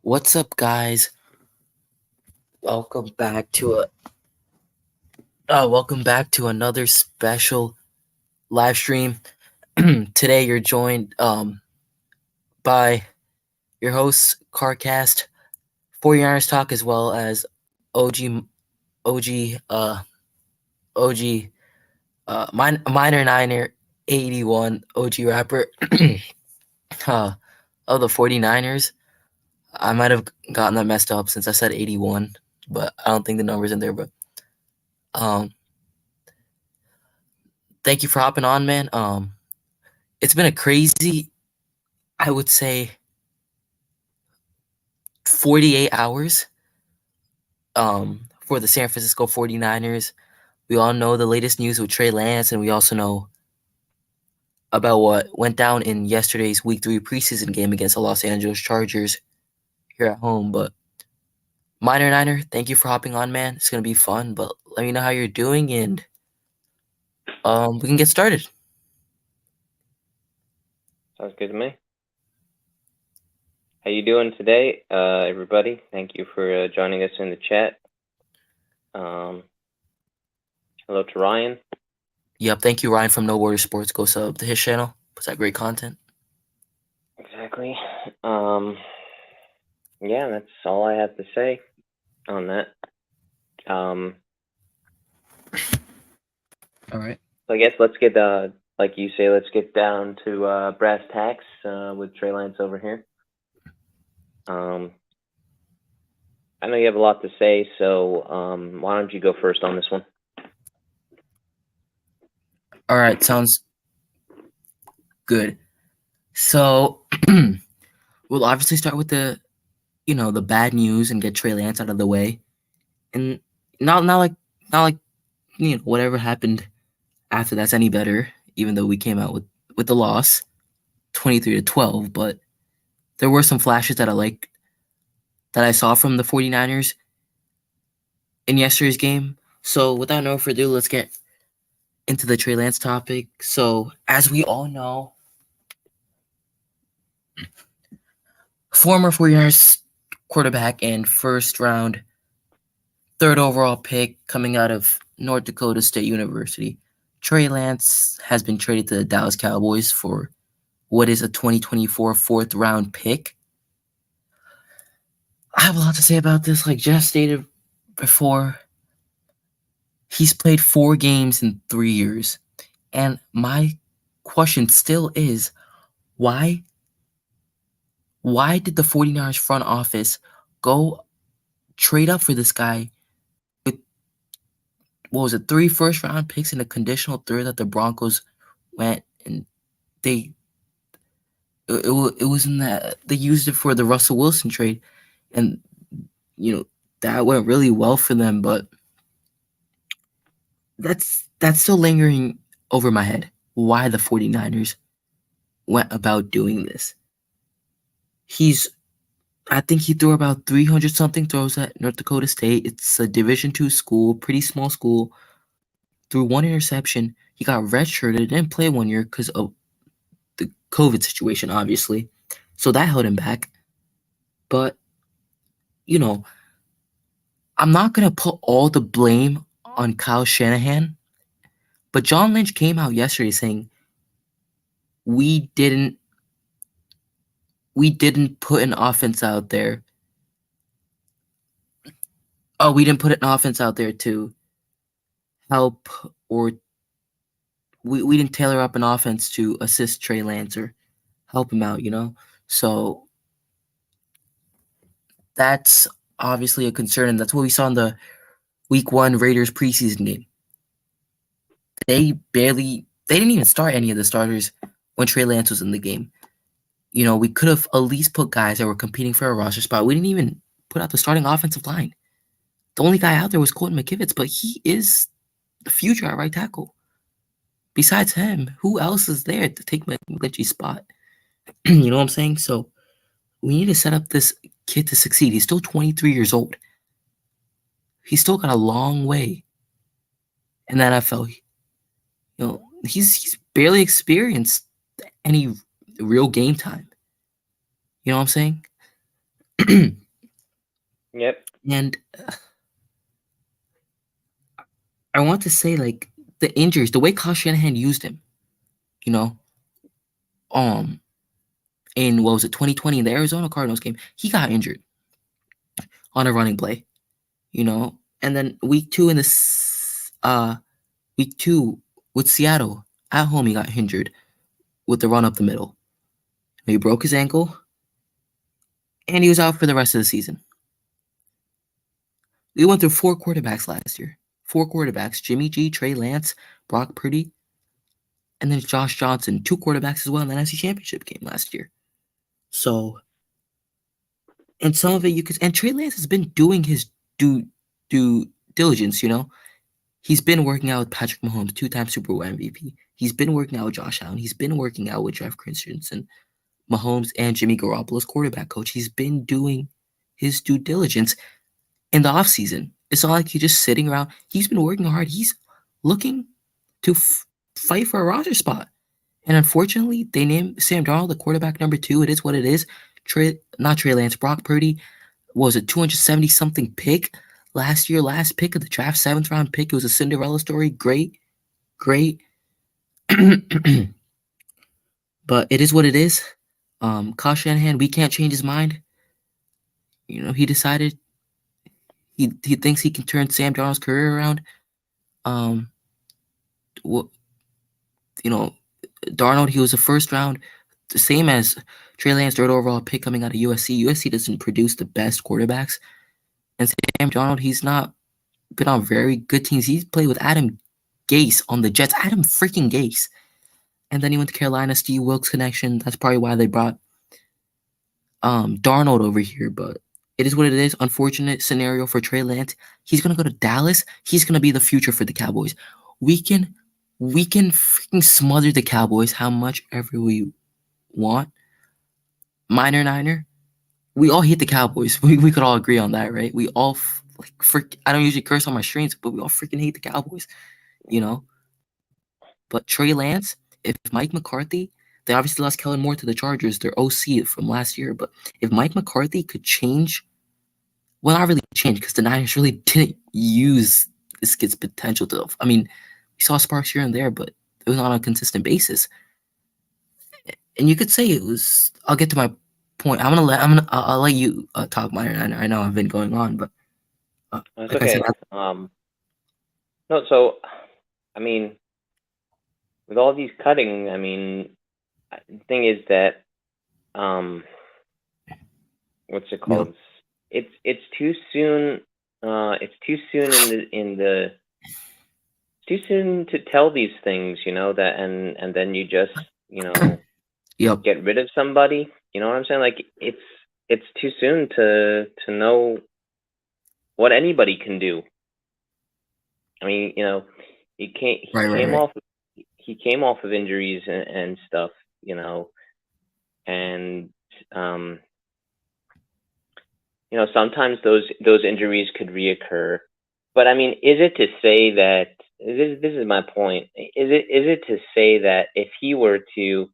What's up, guys? Welcome back to another special live stream. Today, you're joined by your host, Carcast, 49ers Talk, as well as OG OG OG Minor Niner 81 OG rapper of the 49ers. I might have gotten that messed up since I said 81, but I don't think the number's in there. But um, thank you for hopping on, man. It's been a crazy, I would say, 48 hours for the San Francisco 49ers. We all know the latest news with Trey Lance, and we also know about what went down in yesterday's Week 3 preseason game against the Los Angeles Chargers here at home. But Minor Niner, thank you for hopping on, man. It's going to be fun, but let me know how you're doing, and we can get started. Sounds good to me. How you doing today, everybody? Thank you for joining us in the chat. Hello to Ryan. Yep, thank you, Ryan from No Warrior Sports. Go sub to his channel. Puts out great content. Exactly. Yeah, that's all I have to say on that. All right. So I guess let's get, like you say, let's get down to brass tacks with Trey Lance over here. I know you have a lot to say, so why don't you go first on this one? All right, sounds good. So we'll obviously start with the bad news and get Trey Lance out of the way, and not like whatever happened after that's any better. Even though we came out with the loss, 23-12, but there were some flashes that I saw from the 49ers in yesterday's game. So without no further ado, let's get into the Trey Lance topic. So as we all know, former 49ers quarterback and first round, third overall pick coming out of North Dakota State University, Trey Lance has been traded to the Dallas Cowboys for what is a 2024 fourth round pick. I have a lot to say about this. Like Jeff stated before, he's played 4 games in 3 years. And my question still is, why did the 49ers front office go trade up for this guy with, 3 first round picks and a conditional third that the Broncos went and it was in that they used it for the Russell Wilson trade, and that went really well for them, but that's still lingering over my head. Why the 49ers went about doing this? I think he threw about 300 something throws at North Dakota State. It's a Division II school, pretty small school. Threw 1 interception. He got redshirted, didn't play 1 year because of the COVID situation, obviously. So that held him back. But, I'm not going to put all the blame on Kyle Shanahan. But John Lynch came out yesterday saying, we didn't put an offense out there. We didn't put an offense out there to help, or we didn't tailor up an offense to assist Trey Lance or help him out, So that's obviously a concern, and that's what we saw in the Week 1 Raiders preseason game. They didn't even start any of the starters when Trey Lance was in the game. We could have at least put guys that were competing for a roster spot. We didn't even put out the starting offensive line. The only guy out there was Colton McKivitz, but he is the future at right tackle. Besides him, who else is there to take McGlinchey's spot? You know what I'm saying? So we need to set up this kid to succeed. He's still 23 years old. He's still got a long way in the NFL. He's barely experienced any real game time. You know what I'm saying? Yep. And I want to say, like, the injuries, the way Kyle Shanahan used him, you know, in what was it, 2020 in the Arizona Cardinals game, he got injured on a running play, and then week 2 with Seattle at home, he got injured with the run up the middle. He broke his ankle, and he was out for the rest of the season. We went through 4 quarterbacks last year. 4 quarterbacks: Jimmy G, Trey Lance, Brock Purdy, and then Josh Johnson. 2 quarterbacks as well in the NFC Championship game last year. So, and some of it and Trey Lance has been doing his due diligence. He's been working out with Patrick Mahomes, 2-time Super Bowl MVP. He's been working out with Josh Allen. He's been working out with Jeff Christensen, Mahomes, and Jimmy Garoppolo's quarterback coach. He's been doing his due diligence in the offseason. It's not like he's just sitting around. He's been working hard. He's looking to fight for a roster spot. And unfortunately, they named Sam Darnold the quarterback number 2. It is what it is. Not Trey Lance, Brock Purdy was a 270-something pick last year, last pick of the draft, 7th round pick. It was a Cinderella story. Great. But it is what it is. Kyle Shanahan, we can't change his mind. He decided he thinks he can turn Sam Darnold's career around. Darnold, he was a first round, the same as Trey Lance, 3rd overall pick coming out of USC. USC doesn't produce the best quarterbacks. And Sam Darnold, he's not been on very good teams. He's played with Adam Gase on the Jets. Adam freaking Gase. And then he went to Carolina, Steve Wilkes connection. That's probably why they brought Darnold over here. But it is what it is. Unfortunate scenario for Trey Lance. He's going to go to Dallas. He's going to be the future for the Cowboys. We can freaking smother the Cowboys how much ever we want. Niner. We all hate the Cowboys. We could all agree on that, right? We all I don't usually curse on my streams, but we all freaking hate the Cowboys, But Trey Lance, if Mike McCarthy, they obviously lost Kellen Moore to the Chargers, their OC from last year, but if Mike McCarthy could change, well, not really change, because the Niners really didn't use this kid's potential to. I mean, we saw sparks here and there, but it was not on a consistent basis. And you could say it was. I'll get to my point. I'll let you talk, Minor. I know I've been going on, but That's okay. No, so I mean, with all these cutting, I mean, the thing is that what's it called? Yeah. It's too soon. It's too soon too soon to tell these things, that and then you just yep. get rid of somebody. You know what I'm saying? Like it's too soon to know what anybody can do. I mean, he came off of injuries and stuff, and sometimes those injuries could reoccur. But I mean, is it to say that this is my point? Is it to say that if he were to,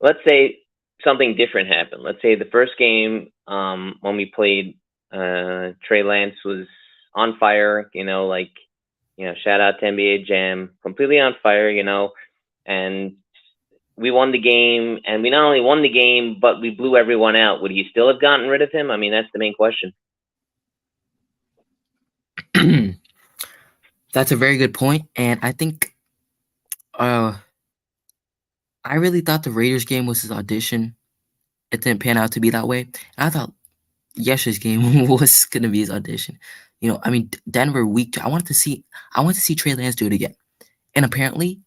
let's say something different happened. Let's say the first game when we played, Trey Lance was on fire, shout out to NBA Jam, completely on fire, and we won the game, and we not only won the game, but we blew everyone out. Would he still have gotten rid of him? I mean, that's the main question. That's a very good point, and I think I really thought the Raiders game was his audition. It didn't pan out to be that way. And I thought yesterday's game was gonna be his audition. I mean, Denver week 2. I want to see Trey Lance do it again. And apparently,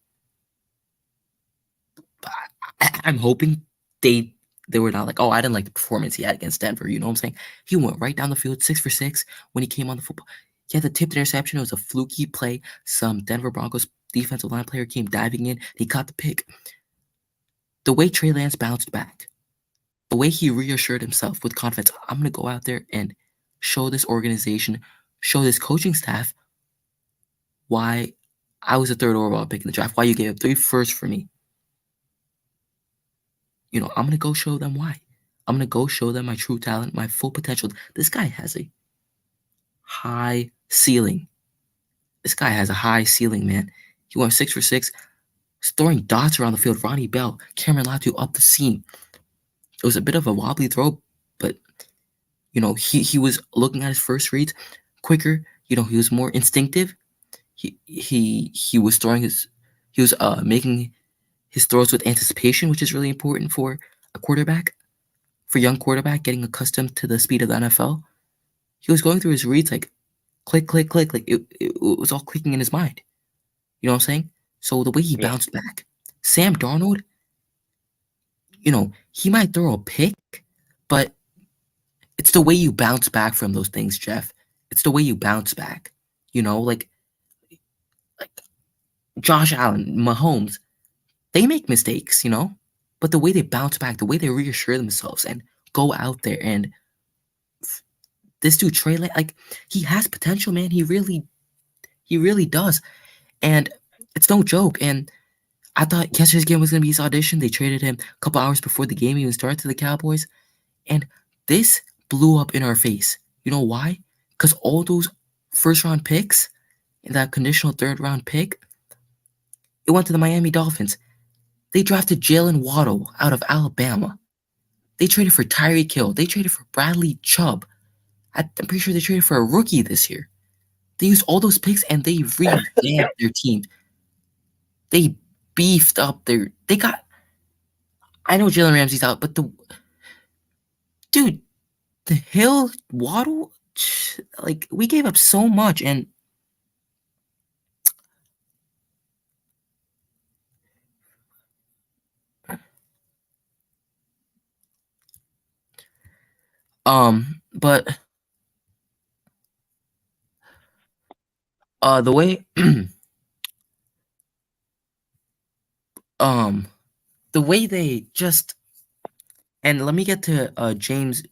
I'm hoping they were not like, oh, I didn't like the performance he had against Denver. You know what I'm saying? He went right down the field, 6 for 6 when he came on the football. He had the tipped interception. It was a fluky play. Some Denver Broncos defensive line player came diving in. He caught the pick. The way Trey Lance bounced back, the way he reassured himself with confidence, I'm going to go out there and show this organization, show this coaching staff why I was a 3rd overall pick in the draft, why you gave up 3 firsts for me. I'm going to go show them why. I'm gonna go show them my true talent, my full potential. This guy has a high ceiling. This guy has a high ceiling, man. He went 6 for 6. He's throwing dots around the field. Ronnie Bell, Cameron Latu up the seam. It was a bit of a wobbly throw, but he was looking at his first reads quicker. He was more instinctive. He was making his throws with anticipation, which is really important for a quarterback, for a young quarterback getting accustomed to the speed of the NFL. He was going through his reads like click, click, click, like it was all clicking in his mind. You know what I'm saying? So the way he Yeah. bounced back, Sam Darnold, he might throw a pick, but it's the way you bounce back from those things, Jeff. It's the way you bounce back. Like Josh Allen, Mahomes, they make mistakes, but the way they bounce back, the way they reassure themselves and go out there and this dude Trey, like he has potential, man. He really does, and it's no joke. And I thought yesterday's game was gonna be his audition. They traded him a couple hours before the game even started to the Cowboys, and this blew up in our face. You know why? Because all those first round picks and that conditional third round pick, it went to the Miami Dolphins. They drafted Jalen Waddle out of Alabama. They traded for Tyreek Hill. They traded for Bradley Chubb. I'm pretty sure they traded for a rookie this year. They used all those picks and they revamped their team. They beefed up they got. I know Jalen Ramsey's out, but the Hill, Waddle, like we gave up so much, and but the way the way they just, and let me get to James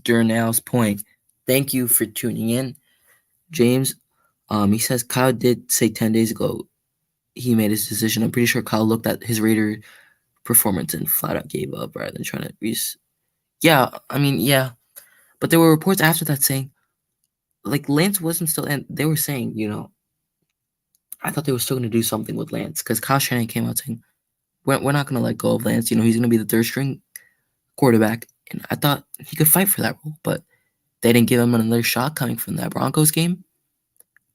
Durnell's point. Thank you for tuning in, James. He says Kyle did say 10 days ago he made his decision. I'm pretty sure Kyle looked at his Raider performance and flat out gave up rather than trying to yeah, I mean, yeah. But there were reports after that saying like Lance wasn't still, and they were saying, I thought they were still gonna do something with Lance because Kyle Shanahan came out saying we're not gonna let go of Lance. He's gonna be the third string quarterback. And I thought he could fight for that role, but they didn't give him another shot coming from that Broncos game,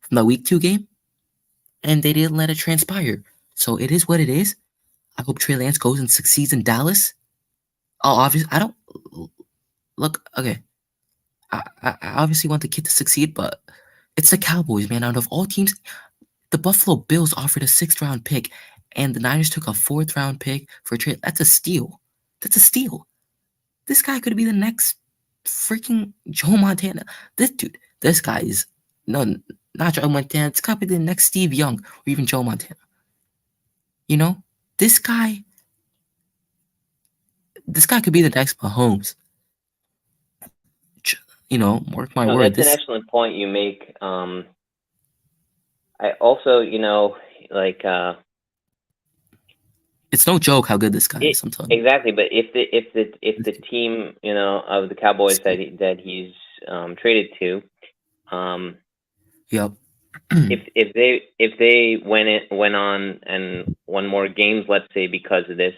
from that Week 2 game, and they didn't let it transpire. So it is what it is. I hope Trey Lance goes and succeeds in Dallas. Oh, obviously, I don't look. Okay, I obviously want the kid to succeed, but it's the Cowboys, man. Out of all teams, the Buffalo Bills offered a 6th round pick, and the Niners took a 4th round pick for Trey. That's a steal. That's a steal. This guy could be the next freaking Joe Montana. This guy is not Joe Montana. This guy could be the next Steve Young or even Joe Montana. This guy could be the next Mahomes. Mark my word. That's an excellent point you make. I also, like it's no joke how good this guy is. I'm telling you. Exactly, but if the team, of the Cowboys that he's traded to, yep. if they went on and won more games, let's say because of this,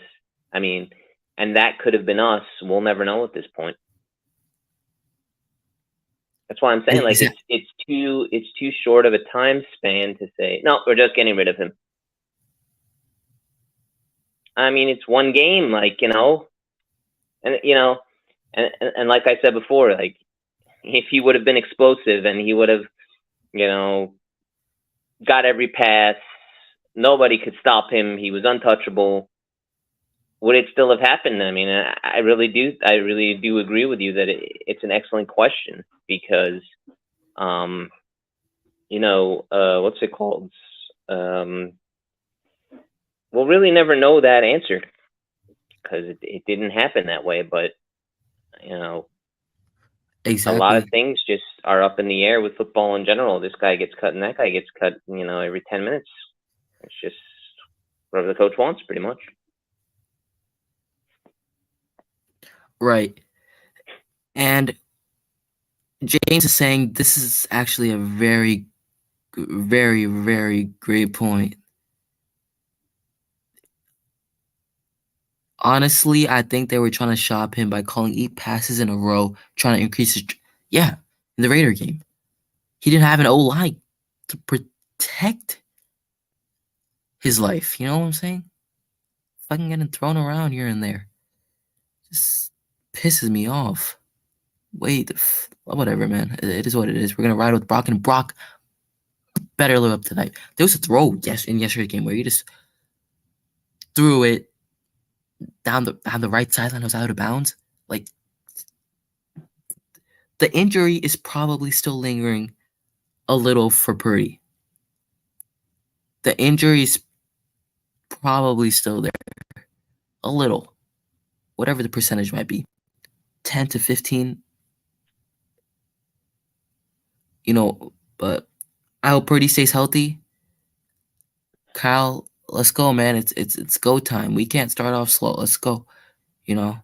I mean, and that could have been us. We'll never know at this point. That's why I'm saying, like, it's too short of a time span to say no. We're just getting rid of him. I mean, it's one game, like, and like I said before, like if he would have been explosive and he would have, got every pass, nobody could stop him. He was untouchable. Would it still have happened? I mean, I really do agree with you that it's an excellent question because, what's it called? We'll really never know that answer because it didn't happen that way. But, exactly. A lot of things just are up in the air with football in general. This guy gets cut and that guy gets cut, every 10 minutes. It's just whatever the coach wants, pretty much. Right. And James is saying this is actually a very, very, very great point. Honestly, I think they were trying to shop him by calling 8 passes in a row, trying to increase his. Yeah, in the Raider game. He didn't have an O-line to protect his life. You know what I'm saying? Fucking getting thrown around here and there. Just pisses me off. Wait, whatever, man. It is what it is. We're going to ride with Brock, and Brock better live up tonight. There was a throw in yesterday's game where he just threw it down the right sideline. It was out of bounds. Like, the injury is probably still lingering a little for Purdy. The injury is probably still there. A little. Whatever the percentage might be. 10 to 15. But I hope Purdy stays healthy. Kyle, let's go, man. It's go time. We can't start off slow. Let's go. Yeah.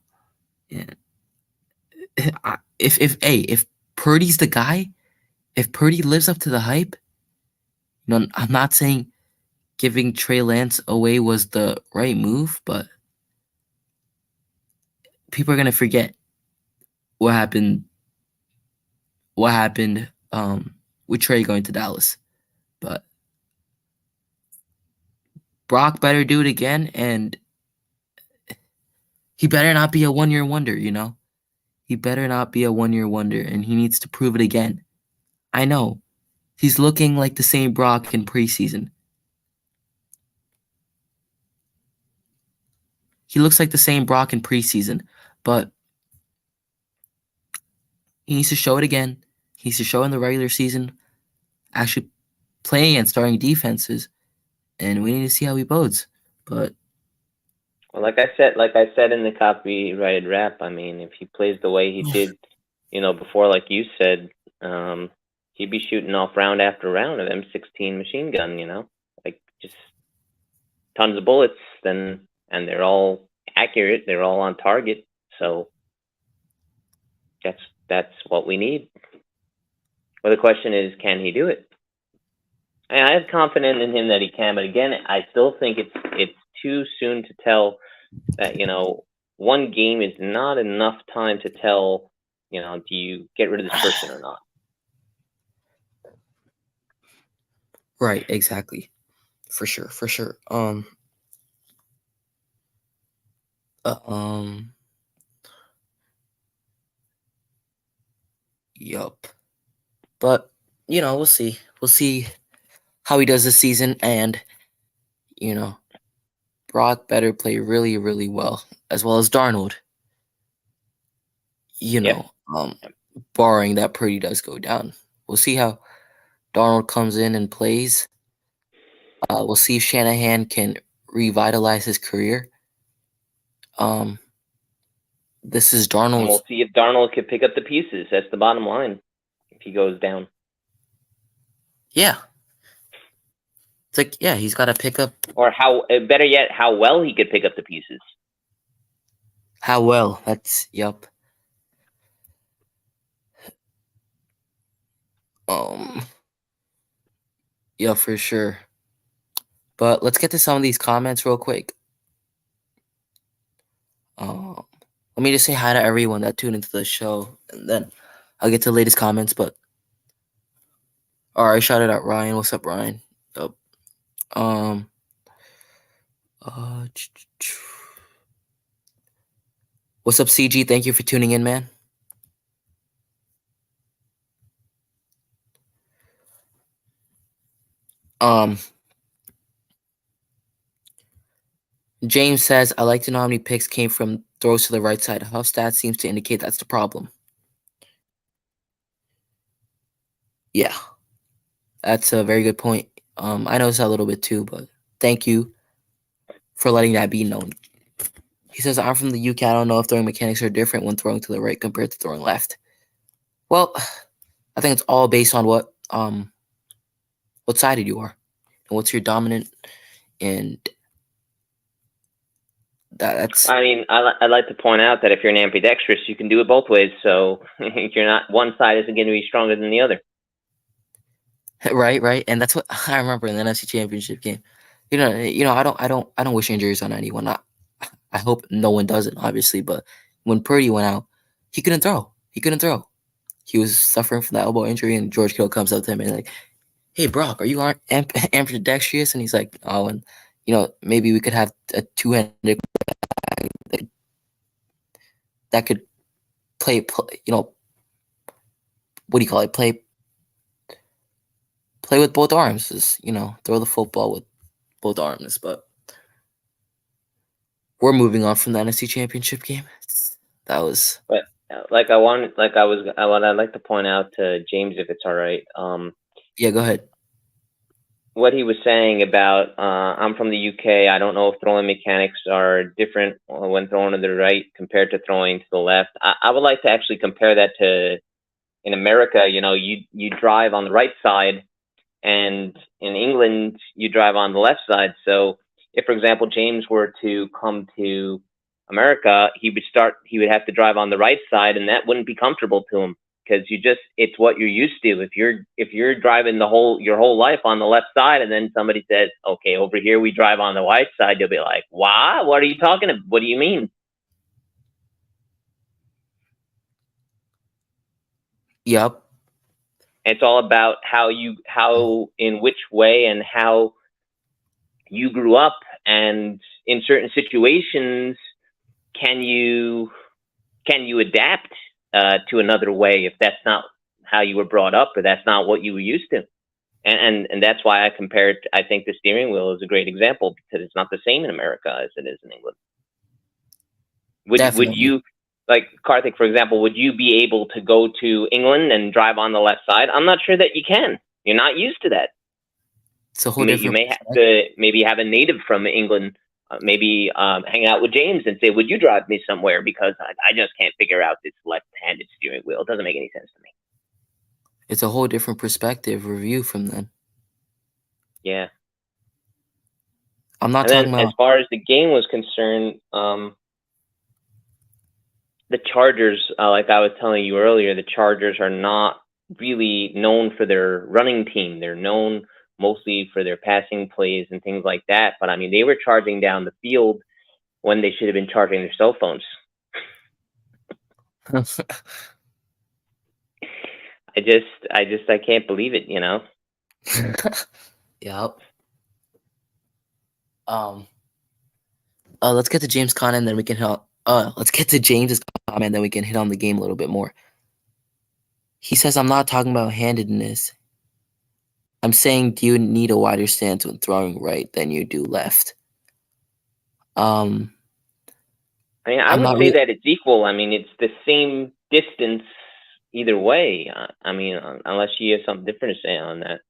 If Purdy's the guy, if Purdy lives up to the hype, I'm not saying giving Trey Lance away was the right move, but people are gonna forget what happened. What happened with Trey going to Dallas, but Brock better do it again, and he better not be a 1-year wonder. He better not be a 1-year wonder, and he needs to prove it again. I know he's looking like the same Brock in preseason. He looks like the same Brock in preseason, but he needs to show it again. He needs to show in the regular season, actually playing and starting defenses, and we need to see how he bodes. But well, like I said in the copyrighted rap, I mean, if he plays the way he did, before, like you said, he'd be shooting off round after round of M16 machine gun. Like just tons of bullets. And they're all accurate. They're all on target. So that's what we need. Well, the question is, can he do it? And I have confidence in him that he can, but again, I still think it's too soon to tell that, one game is not enough time to tell, do you get rid of this person or not? right, exactly. For sure. Yup. But, we'll see. We'll see how he does this season, and, Brock better play really, really well as Darnold. Yep. Barring that Purdy does go down. We'll see how Darnold comes in and plays. We'll see if Shanahan can revitalize his career. This is Darnold's. And we'll see if Darnold can pick up the pieces. That's the bottom line. If he goes down. Yeah. It's like, yeah, he's got to pick up. Or better yet, how well he could pick up the pieces. How well? Yup. Yeah, for sure. But let's get to some of these comments real quick. Let me just say hi to everyone that tuned into the show, and then I'll get to the latest comments. But all right, shouted out Ryan. What's up, Ryan? Yep. What's up, CG? Thank you for tuning in, man. James says, I like to know how many picks came from throws to the right side. Huff stats seems to indicate that's the problem. Yeah. That's a very good point. I noticed that a little bit too, but thank you for letting that be known. He says, I'm from the UK. I don't know if throwing mechanics are different when throwing to the right compared to throwing left. Well, I think it's all based on what sided you are and what's your dominant and That's I mean, I'd like to point out that if you're an ambidextrous, you can do it both ways. So you're not one side isn't going to be stronger than the other. right, and that's what I remember in the NFC Championship game. I don't wish injuries on anyone. I hope no one does it, obviously. But when Purdy went out, he couldn't throw. He was suffering from that elbow injury, and George Kittle comes up to him and like, "Hey, Brock, are you ambidextrous?" And he's like, "Oh, and maybe we could have a two-handed that could play what do you call it? Play with both arms, just throw the football with both arms." But we're moving on from the NFC Championship game. That was. But I'd like to point out to James, if it's all right. Yeah, go ahead. What he was saying about I'm from the UK. I don't know if throwing mechanics are different when throwing to the right compared to throwing to the left. I would like to actually compare that to in America. You drive on the right side, and in England you drive on the left side. So if, for example, James were to come to America, he would have to drive on the right side, and that wouldn't be comfortable to him because it's what you're used to. If you're driving your whole life on the left side, and then somebody says, "Okay, over here we drive on the right side," you'll be like, "Why? What are you talking about? What do you mean?" Yep. It's all about how in which way and how you grew up, and in certain situations, can you adapt to another way if that's not how you were brought up or that's not what you were used to? And that's why I compared. I think the steering wheel is a great example because it's not the same in America as it is in England. Would you, like Karthik, for example, would you be able to go to England and drive on the left side? I'm not sure that you can. You're not used to that. It's a whole different. You may have to maybe have a native from England, maybe hang out with James and say, "Would you drive me somewhere? Because I just can't figure out this left-handed steering wheel. It doesn't make any sense to me." It's a whole different perspective review from them. Yeah. I'm not and talking then, about. As far as the game was concerned, the Chargers, like I was telling you earlier, the Chargers are not really known for their running team. They're known mostly for their passing plays and things like that. But I mean, they were charging down the field when they should have been charging their cell phones. I can't believe it, Yep. Let's get to James' comment, and then we can help. Let's get to James's comment, then we can hit on the game a little bit more. He says, "I'm not talking about handedness. I'm saying, do you need a wider stance when throwing right than you do left?" I mean, I would say that it's equal. I mean, it's the same distance either way. I mean, unless you have something different to say on that.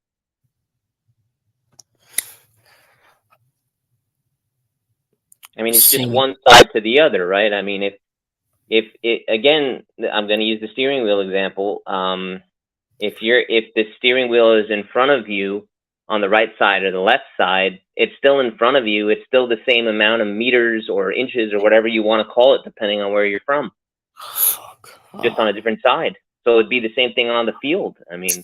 I mean, it's just one side to the other, right? I mean, if again, I'm going to use the steering wheel example. If the steering wheel is in front of you on the right side or the left side, it's still in front of you. It's still the same amount of meters or inches or whatever you want to call it, depending on where you're from. Just on a different side. So it'd be the same thing on the field. I mean,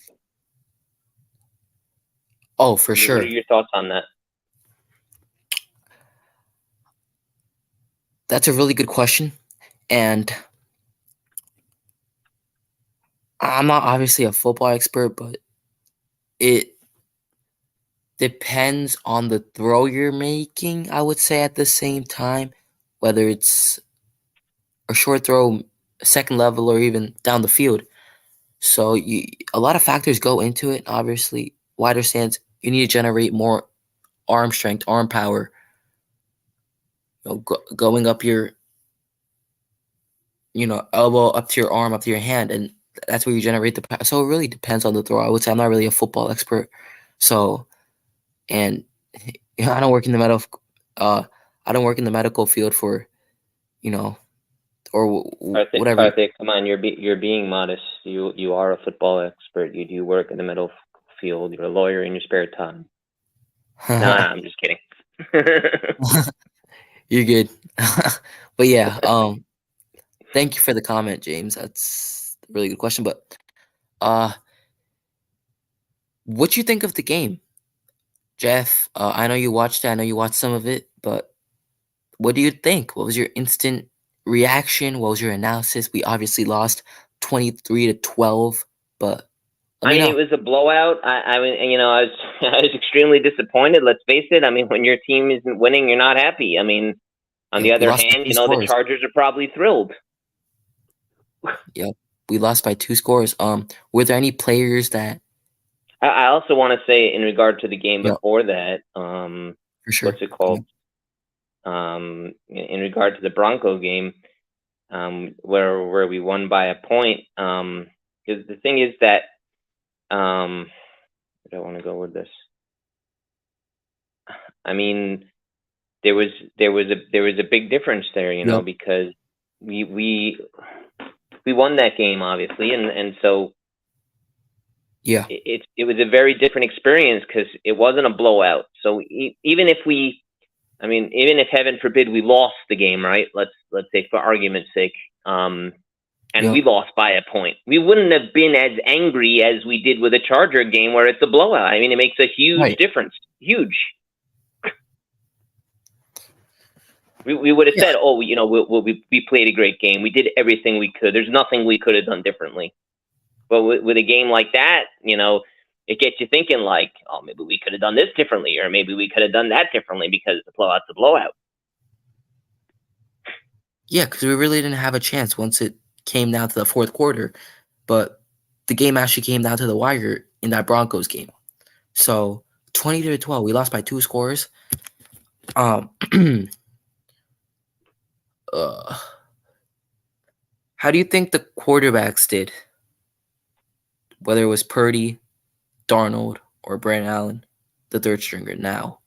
for sure. What are your thoughts on that? That's a really good question. And I'm not obviously a football expert, but it depends on the throw you're making, I would say, at the same time, whether it's a short throw, second level, or even down the field. So a lot of factors go into it. Obviously, wider stance, you need to generate more arm strength, arm power, going up your elbow up to your arm, up to your hand, and that's where you generate the power. So it really depends on the throw. I would say I'm not really a football expert, and I don't work in the medical field for, or whatever. Karthik, come on, you're being modest. You are a football expert. You do work in the medical field. You're a lawyer in your spare time. No, I'm just kidding. You're good. But yeah, thank you for the comment, James. That's a really good question. But uh, what you think of the game, Jeff? I know you watched it. I know you watched some of it, but what do you think? What was your instant reaction? What was your analysis? We obviously lost 23-12, but let I me mean, it know. was a blowout. I mean, I was I was extremely disappointed. Let's face it. I mean, when your team isn't winning, you're not happy. I mean, on Yep, the we other lost by hand, two the scores. Chargers are probably thrilled. Yep, we lost by 2 scores. Were there any players that? I also want to say in regard to the game Yep, before that, for sure. what's it called? In regard to the Bronco game, where we won by a point. Because the thing is that, where do I want to go with this? I mean, there was a big difference there, Yep. because we won that game obviously, and so Yeah. it was a very different experience because it wasn't a blowout. So even if even if heaven forbid we lost the game, right? Let's say for argument's sake, and we Yep. lost by a point, we wouldn't have been as angry as we did with a Charger game where it's a blowout. I mean, it makes a huge Right. difference. Huge. We would have Yeah. said, oh, we played a great game. We did everything we could. There's nothing we could have done differently. But with a game like that, it gets you thinking like, oh, maybe we could have done this differently, or maybe we could have done that differently because the blowout's a blowout. Yeah, because we really didn't have a chance once it came down to the fourth quarter. But the game actually came down to the wire in that Broncos game. So 20-12, we lost by 2 scores. Uh, how do you think the quarterbacks did? Whether it was Purdy, Darnold, or Brandon Allen, the third stringer now,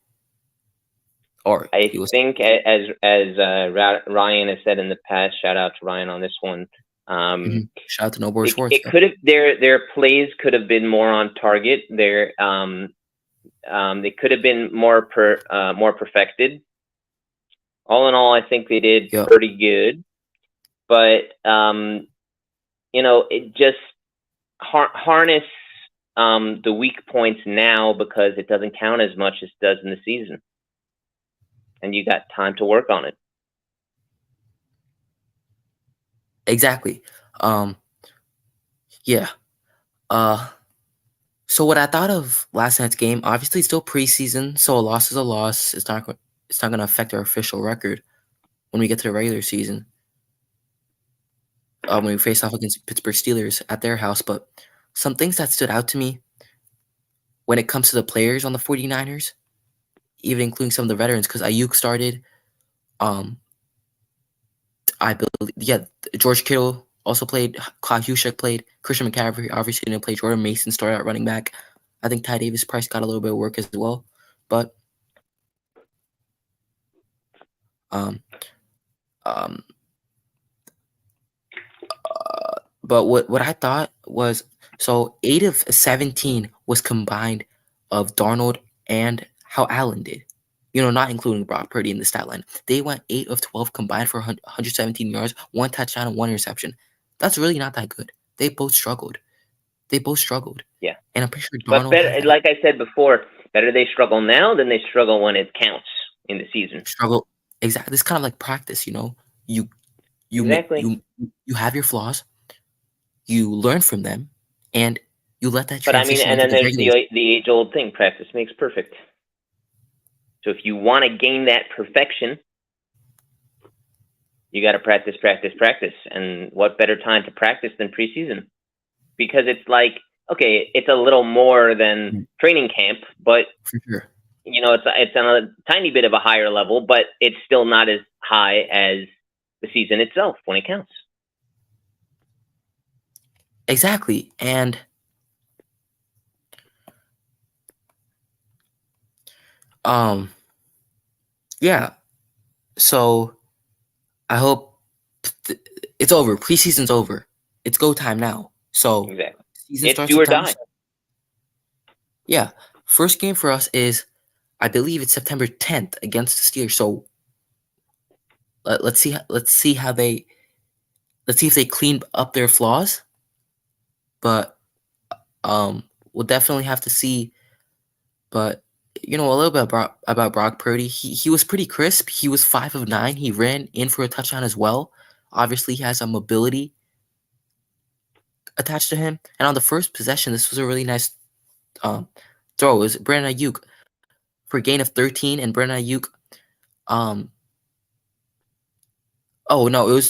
or I he was. think, as Ryan has said in the past, shout out to Ryan on this one. Shout out to No More Schwartz. It could have their plays could have been more on target. They could have been more perfected. All in all, I think they did pretty good. But it just harness the weak points now because it doesn't count as much as it does in the season, and you got time to work on it. Exactly. Yeah. So what I thought of last night's game, obviously still preseason, so a loss is a loss. It's not going to affect our official record when we get to the regular season. When we face off against Pittsburgh Steelers at their house. But some things that stood out to me when it comes to the players on the 49ers, even including some of the veterans, because Ayuk started. I believe, George Kittle also played. Clyde Hushek played. Christian McCaffrey obviously didn't play. Jordan Mason started at running back. I think Ty Davis Price got a little bit of work as well. But but what I thought was, so 8 of 17 was combined of Darnold and how Allen did. Not including Brock Purdy in the stat line. They went 8 of 12 combined for 117 yards, 1 touchdown, and 1 interception. That's really not that good. They both struggled. Yeah. And I'm pretty sure But Darnold better, had like I said before, better they struggle now than they struggle when it counts in the season. struggle. Exactly. It's kind of like practice, You Exactly. you have your flaws, you learn from them, and you let that But I mean, transition and into then the there's regular. the age-old thing: practice makes perfect. So if you want to gain that perfection, you got to practice, practice, practice. And what better time to practice than preseason? Because it's like, okay, it's a little more than training camp, but For sure. it's on a tiny bit of a higher level, but it's still not as high as the season itself when it counts. Exactly. And yeah. So I hope it's over. Preseason's over. It's go time now. So Exactly. season It's starts do or September. die. Yeah. First game for us is, I believe it's September 10th against the Steelers. So let's see if they clean up their flaws. But we'll definitely have to see. But a little bit about Brock Purdy. He was pretty crisp. He was 5 of 9. He ran in for a touchdown as well. Obviously, he has a mobility attached to him. And on the first possession, this was a really nice throw. It was Brandon Ayuk for a gain of 13, and Brandon Ayuk. Oh no,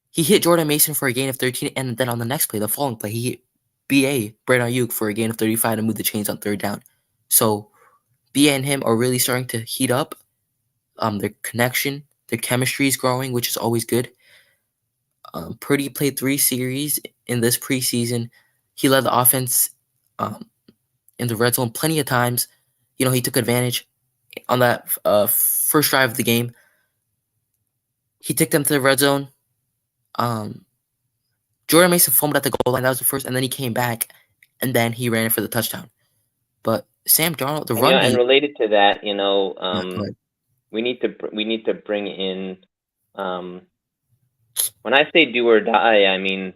he hit Jordan Mason for a gain of 13, and then on the next play, the following play, he hit BA Brandon Ayuk for a gain of 35 to move the chains on third down. So BA and him are really starting to heat up. Their connection, their chemistry is growing, which is always good. Purdy played 3 series in this preseason. He led the offense in the red zone plenty of times. He took advantage on that first drive of the game. He took them to the red zone. Jordan Mason fumbled at the goal line. That was the first, and then he came back, and then he ran it for the touchdown. But Sam Darnold, the run and related to that, we need to bring in. When I say do or die, I mean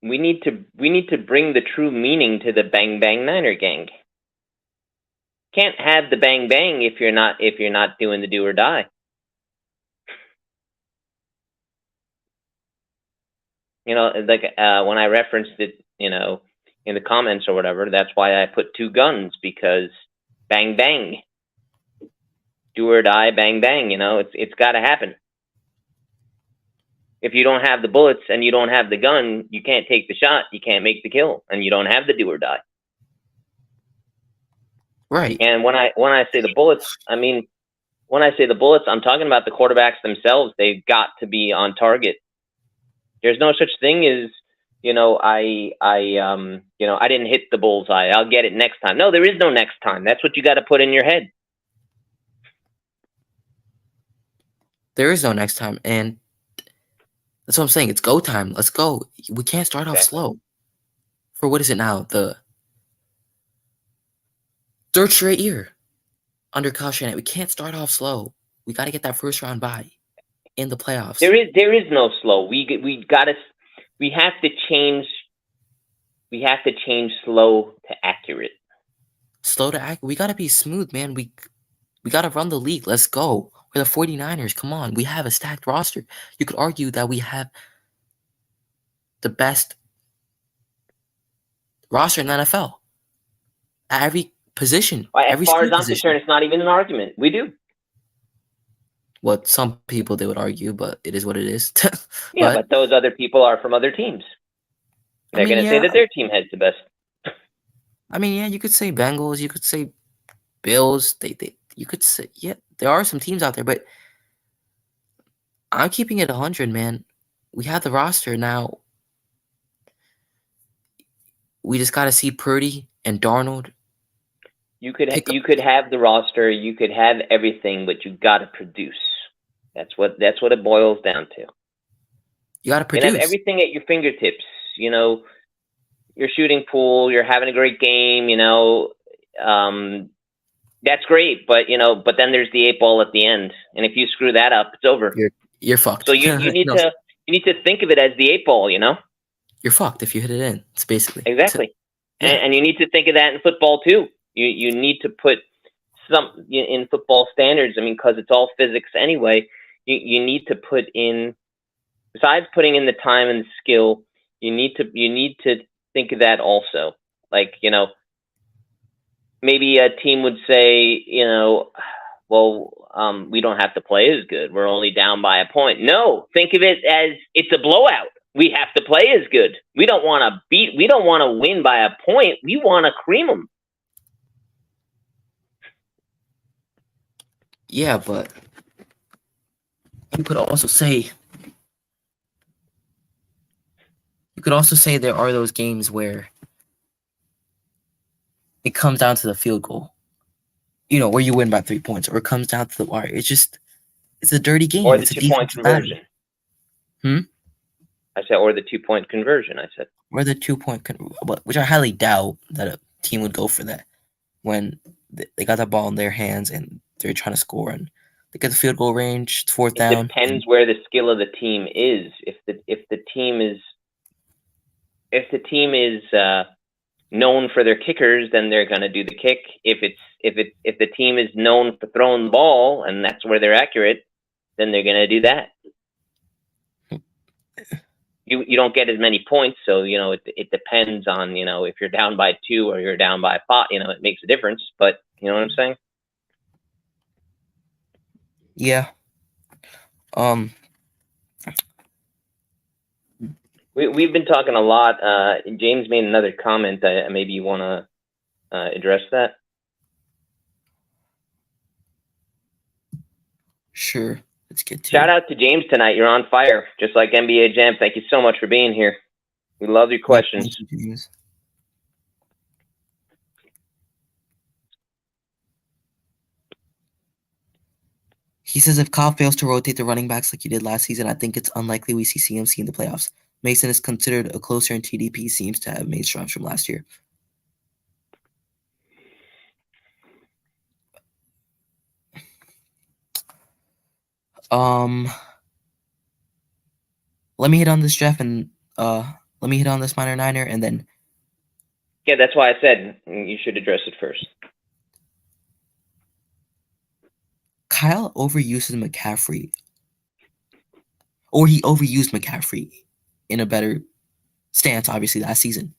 we need to bring the true meaning to the Bang Bang Niner gang. Can't have the bang bang if you're not doing the do or die. Like when I referenced it, in the comments or whatever, that's why I put 2 guns, because bang bang, do or die, bang bang. It's got to happen. If you don't have the bullets and you don't have the gun, you can't take the shot, you can't make the kill, and you don't have the do or die. Right. And when I say the bullets, I'm talking about the quarterbacks themselves. They've got to be on target. There's no such thing as, I didn't hit the bullseye, I'll get it next time. No, there is no next time. That's what you got to put in your head. There is no next time, and that's what I'm saying. It's go time. Let's go. We can't start off slow. For what is it now? The 3rd straight year under Kyle Shanahan. We can't start off slow. We got to get that first round bye in the playoffs. There is no slow. We have to change slow to accurate. Slow to accurate. We got to be smooth, man. We got to run the league. Let's go. We're the 49ers. Come on. We have a stacked roster. You could argue that we have the best roster in the NFL. At every position. As far as I'm concerned, it's not even an argument. We do. What some people they would argue, but it is what it is. but those other people are from other teams. They're going to say that their team has the best. You could say Bengals, you could say Bills. You could say, there are some teams out there, but I'm keeping it 100, man. We have the roster now. We just got to see Purdy and Darnold. You could have the roster, you could have everything, but you got to produce. That's what it boils down to. You got to produce. You have everything at your fingertips. Your shooting pool, you're having a great game. That's great, but then there's the 8 ball at the end, and if you screw that up, it's over. You're fucked. So you need to think of it as the 8 ball. You're fucked if you hit it in. It's basically exactly. And you need to think of that in football too. You need to put some in football standards. Because it's all physics anyway. You need to put in, besides putting in the time and the skill, you need to think of that also. Like, maybe a team would say, we don't have to play as good. We're only down by a point. No, think of it as it's a blowout. We have to play as good. We don't want to win by a point. We want to cream them. Yeah, but you could also say there are those games where it comes down to the field goal, where you win by 3 points, or it comes down to the wire. It's a dirty game. Or the 2-point conversion. I said, or the 2-point conversion. I said, or the 2-point which I highly doubt that a team would go for that when they got the ball in their hands and they're trying to score and They get the field goal range. It's fourth It down. depends where the skill of the team is. If the team is known for their kickers, then they're going to do the kick. If the team is known for throwing the ball and that's where they're accurate, then they're going to do that. You don't get as many points, so it depends on if you're down by 2 or you're down by 5. It makes a difference, but you know what I'm saying? Yeah. We've been talking a lot. James made another comment. Maybe you want to address that. Sure. Let's get to Shout out to James tonight. You're on fire, just like NBA Jam. Thank you so much for being here. We love your questions. Thank you, James. He says if Kyle fails to rotate the running backs like he did last season, I think it's unlikely we see CMC in the playoffs. Mason is considered a closer, and TDP seems to have made strides from last year. Let me hit on this, Jeff, and let me hit on this minor niner, and then. Yeah, that's why I said you should address it first. Kyle overuses McCaffrey, or he overused McCaffrey in a better stance, obviously, last season.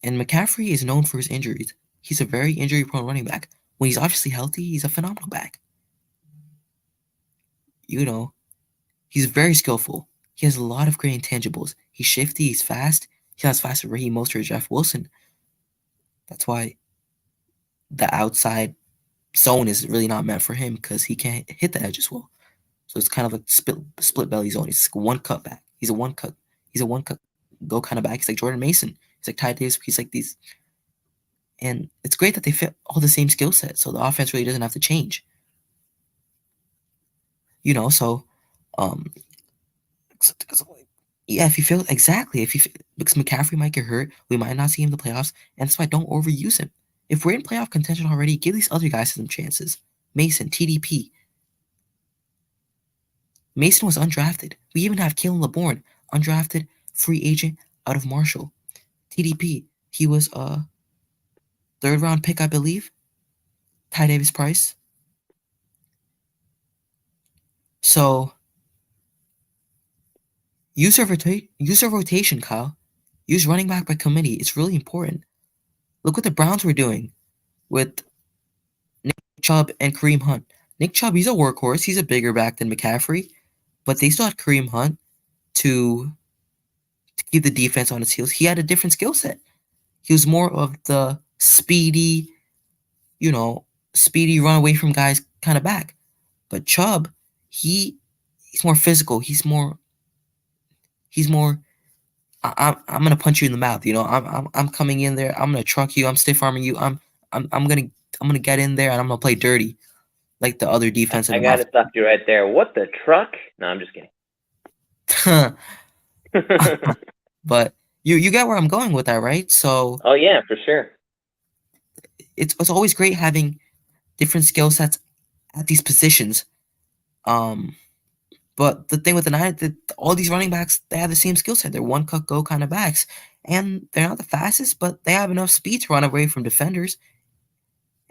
And McCaffrey is known for his injuries. He's a very injury-prone running back. When he's obviously healthy, he's a phenomenal back. He's very skillful. He has a lot of great intangibles. He's shifty, he's fast. He's not as fast as Raheem Mostert or Jeff Wilson. That's why the outside zone is really not meant for him, because he can't hit the edge as well. So it's kind of like split belly zone. He's like one cut back. He's a one cut go kind of back. He's like Jordan Mason. He's like Ty Davis. He's like these. And it's great that they fit all the same skill set, so the offense really doesn't have to change. Yeah, because McCaffrey might get hurt, we might not see him in the playoffs, and that's why I don't overuse him. If we're in playoff contention already, give these other guys some chances. Mason, TDP. Mason was undrafted. We even have Kalen LeBourne, undrafted, free agent out of Marshall. TDP, he was a third-round pick, I believe. Ty Davis Price. So, use a rotation, Kyle. Use running back by committee. It's really important. Look what the Browns were doing with Nick Chubb and Kareem Hunt. Nick Chubb, he's a workhorse. He's a bigger back than McCaffrey, but they still had Kareem Hunt to keep the defense on its heels. He had a different skill set. He was more of the speedy run away from guys kind of back. But Chubb, he's more physical. He's more. I'm gonna punch you in the mouth. I'm coming in there. I'm gonna truck you. I'm stiff arming you. I'm gonna get in there and I'm gonna play dirty, like the other defensive. I gotta stop you right there. What the truck? No, I'm just kidding. But you get where I'm going with that, right? So. Oh yeah, for sure. It's always great having different skill sets at these positions. But the thing with the Niners, all these running backs, they have the same skill set. They're one cut go kind of backs, and they're not the fastest, but they have enough speed to run away from defenders,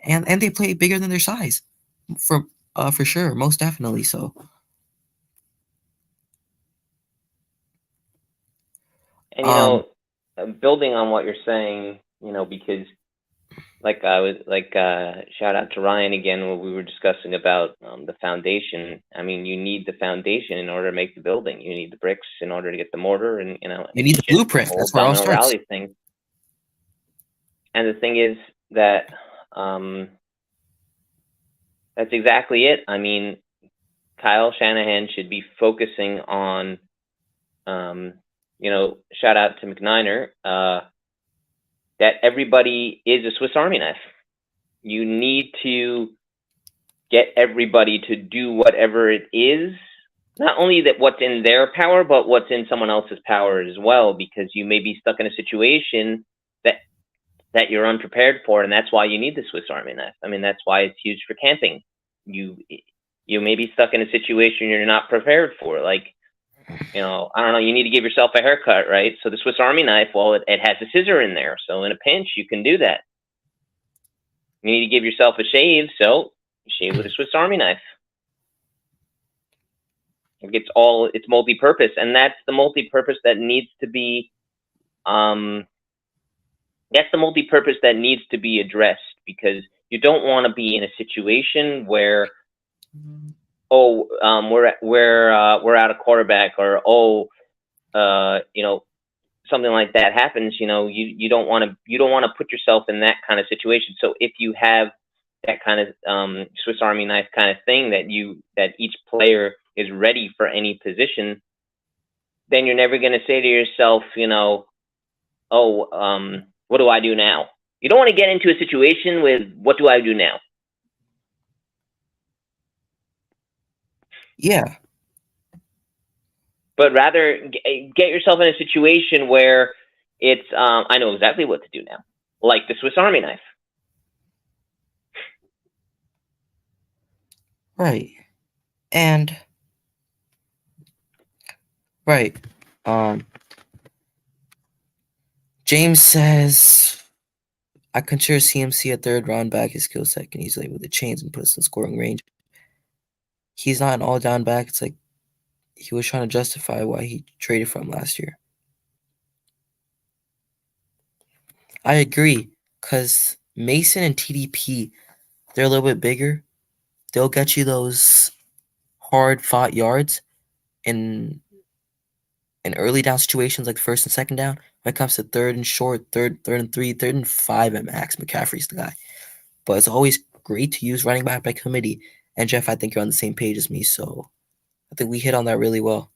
and they play bigger than their size, for sure, most definitely. So. And building on what you're saying, because shout out to Ryan again when we were discussing about the foundation. I mean, you need the foundation in order to make the building. You need the bricks in order to get the mortar, and you need the blueprint. That's where it all starts. Thing. And the thing is that that's exactly it. I mean, Kyle Shanahan should be focusing on, shout out to McNiner, that everybody is a Swiss Army knife. You need to get everybody to do whatever it is, not only that what's in their power, but what's in someone else's power as well, because you may be stuck in a situation that that you're unprepared for, and that's why you need the Swiss Army knife. I mean, that's why it's huge for camping. You may be stuck in a situation you're not prepared for, like, I don't know, you need to give yourself a haircut, right? So the Swiss Army knife, well, it has a scissor in there, so in a pinch, you can do that. You need to give yourself a shave, so shave with a Swiss Army knife. It's multi-purpose, and that's the multi-purpose that needs to be, addressed, because you don't want to be in a situation where, we're out of quarterback, or something like that happens. You don't want to put yourself in that kind of situation. So if you have that kind of Swiss Army knife kind of thing, that each player is ready for any position, then you're never going to say to yourself, what do I do now? You don't want to get into a situation with, what do I do now? Yeah. But rather get yourself in a situation where it's, I know exactly what to do now, like the Swiss Army knife. Right. And right. James says, I consider CMC a third round back. His skill set can easily with the chains and put us in scoring range. He's not an all down back. It's like he was trying to justify why he traded from last year. I agree, because Mason and TDP, they're a little bit bigger. They'll get you those hard fought yards in early down situations like first and second down. When it comes to third and short, third and 3, third and 5 at max, McCaffrey's the guy. But it's always great to use running back by committee. And Jeff, I think you're on the same page as me, so I think we hit on that really well.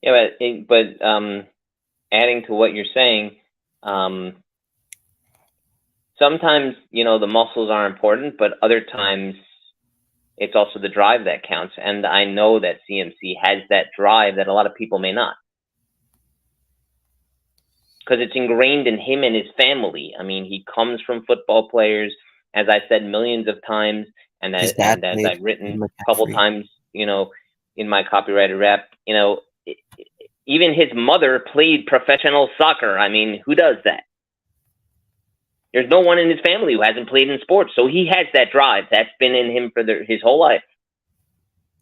Yeah, but adding to what you're saying, sometimes the muscles are important, but other times it's also the drive that counts. And I know that CMC has that drive that a lot of people may not, because it's ingrained in him and his family. I mean, he comes from football players, as I said millions of times, and as I've written a couple times, in my copyrighted rap, even his mother played professional soccer. I mean, who does that? There's no one in his family who hasn't played in sports, so he has that drive. That's been in him for his whole life.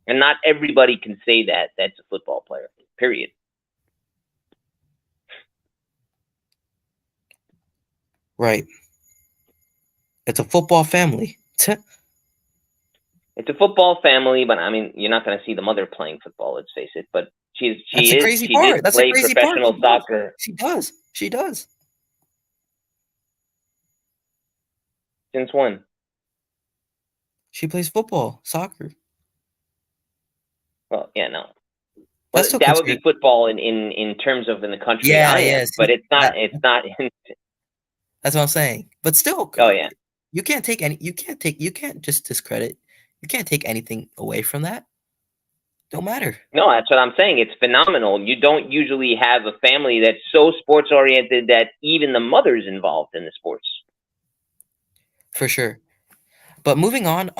And not everybody can say that that's a football player, period. Right. It's a football family. It's a football family, but I mean, you're not going to see the mother playing football, let's face it. But she did play professional soccer. She does. Since when? She plays football, soccer. Well, yeah, no. Well, that would be football in terms of in the country. Yes, but it's not. It's not. That's what I'm saying. But still, oh yeah, you can't just discredit. You can't take anything away from that. Don't matter. No, that's what I'm saying. It's phenomenal. You don't usually have a family that's so sports oriented that even the mother's involved in the sports. For sure. But moving on,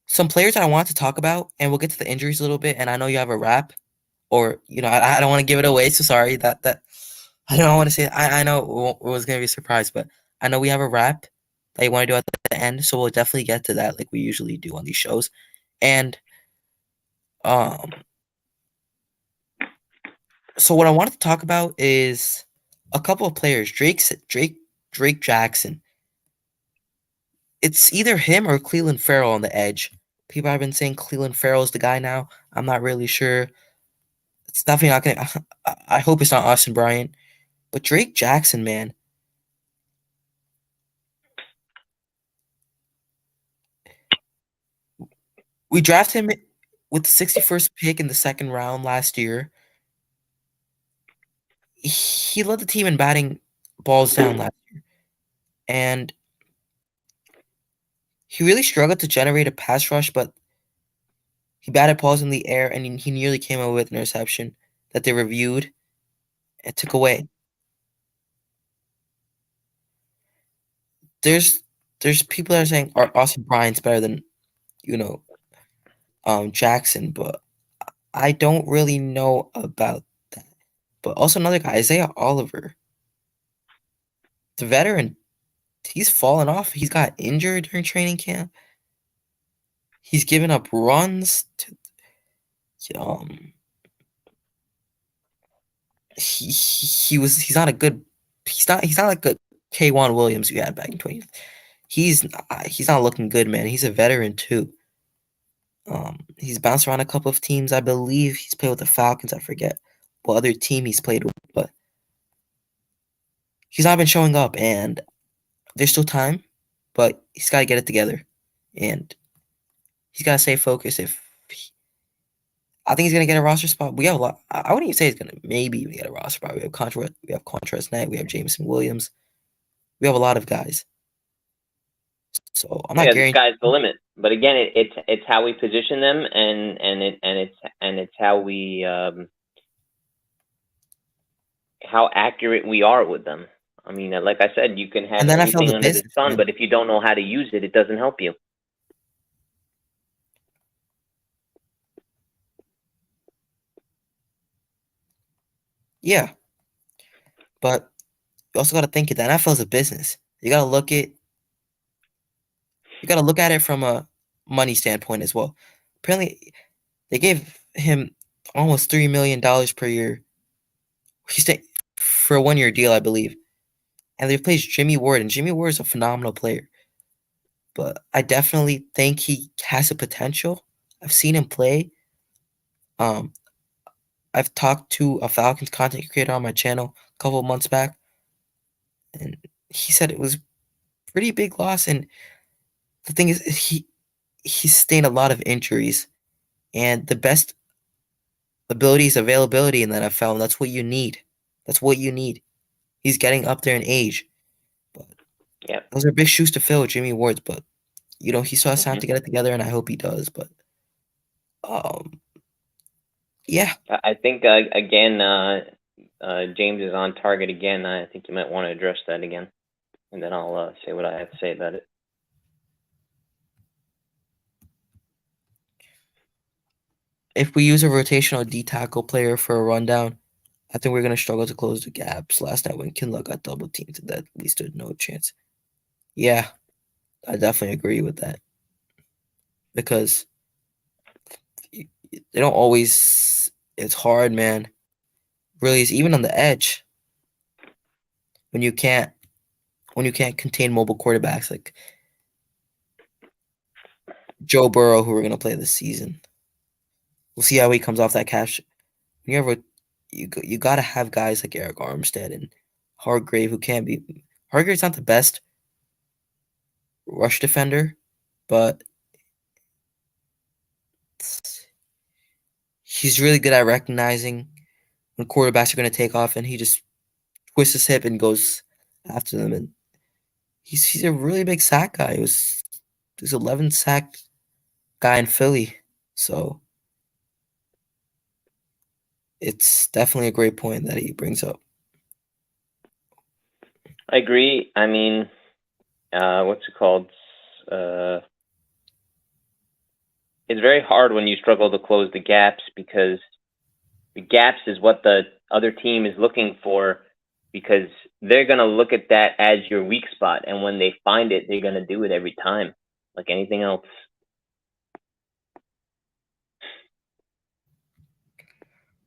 some players that I want to talk about, and we'll get to the injuries a little bit. And I know you have a wrap, or I don't want to give it away. So sorry that I don't want to say. I know it was gonna be a surprise, but I know we have a wrap that you want to do at the end. So we'll definitely get to that, like we usually do on these shows. And so what I wanted to talk about is a couple of players. Drake Jackson. It's either him or Cleveland Farrell on the edge. People have been saying Cleveland Farrell is the guy now. I'm not really sure. It's definitely not gonna. I hope it's not Austin Bryant, but Drake Jackson, man. We drafted him with the 61st pick in the second round last year. He led the team in batting balls down last year, and he really struggled to generate a pass rush, but he batted balls in the air, and he nearly came away with an interception that they reviewed and took away. there's people that are saying Austin Bryant's better than Jackson, but I don't really know about that. But also another guy, Isaiah Oliver, the veteran, he's fallen off. He's got injured during training camp. He's given up runs to he's not a good he's not like a K1 Williams you had back in 20. He's not looking good, man. He's a veteran too. He's bounced around a couple of teams. I believe he's played with the Falcons. I forget what other team he's played with, but he's not been showing up, and there's still time, but he's got to get it together, and he's got to stay focused. I think he's gonna get a roster spot. We have a lot. I wouldn't even say he's gonna maybe even get a roster spot. We have Contrast Knight. We have Jameson Williams. We have a lot of guys. So I'm not The guaranteeing. sky's the limit. But again, it's how we position them, and it's how we how accurate we are with them. I mean, like I said, you can have And then everything under the sun, man. but if you don't know how to use it, it doesn't help you. Yeah, but you also got to think the NFL is a business. You got to look at it from a money standpoint as well. Apparently, they gave him almost $3 million per year. He's for a 1-year deal, I believe. And they replaced Jimmy Ward, and Jimmy Ward is a phenomenal player. But I definitely think he has the potential. I've seen him play. I've talked to a Falcons content creator on my channel a couple of months back, and he said it was a pretty big loss. And the thing is, he sustained a lot of injuries, and the best ability is availability in the NFL, and that's what you need. That's what you need. He's getting up there in age. But those are big shoes to fill, Jimmy Ward's, but he still has time to get it together, and I hope he does. But yeah. I think again, James is on target again. I think you might want to address that again, and then I'll say what I have to say about it. If we use a rotational D tackle player for a rundown, I think we're going to struggle to close the gaps. Last night when Kinlaw got double teamed, that we stood no chance. Yeah, I definitely agree with that. Because they don't always, it's hard, man. Really, it's even on the edge. When you can't contain mobile quarterbacks like Joe Burrow, who we're going to play this season. We'll see how he comes off that cash. You got to have guys like Eric Armstead and Hargrave who can't be. Hargrave's not the best rush defender, but he's really good at recognizing when quarterbacks are going to take off, and he just twists his hip and goes after them. And he's a really big sack guy. He's 11 sack guy in Philly, so it's definitely a great point that he brings up. I agree. I mean, what's it called? It's very hard when you struggle to close the gaps, because the gaps is what the other team is looking for, because they're going to look at that as your weak spot. And when they find it, they're going to do it every time, like anything else.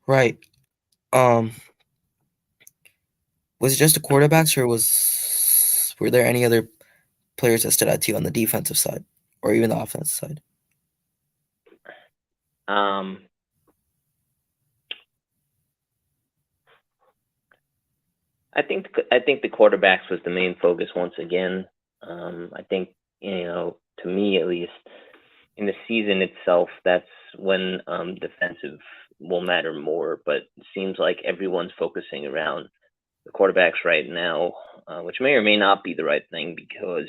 Right. Was it just the quarterbacks, or were there any other players that stood out to you on the defensive side or even the offensive side? I think the quarterbacks was the main focus once again. I think, to me at least, in the season itself, that's when defensive will matter more. But it seems like everyone's focusing around the quarterbacks right now, which may or may not be the right thing, because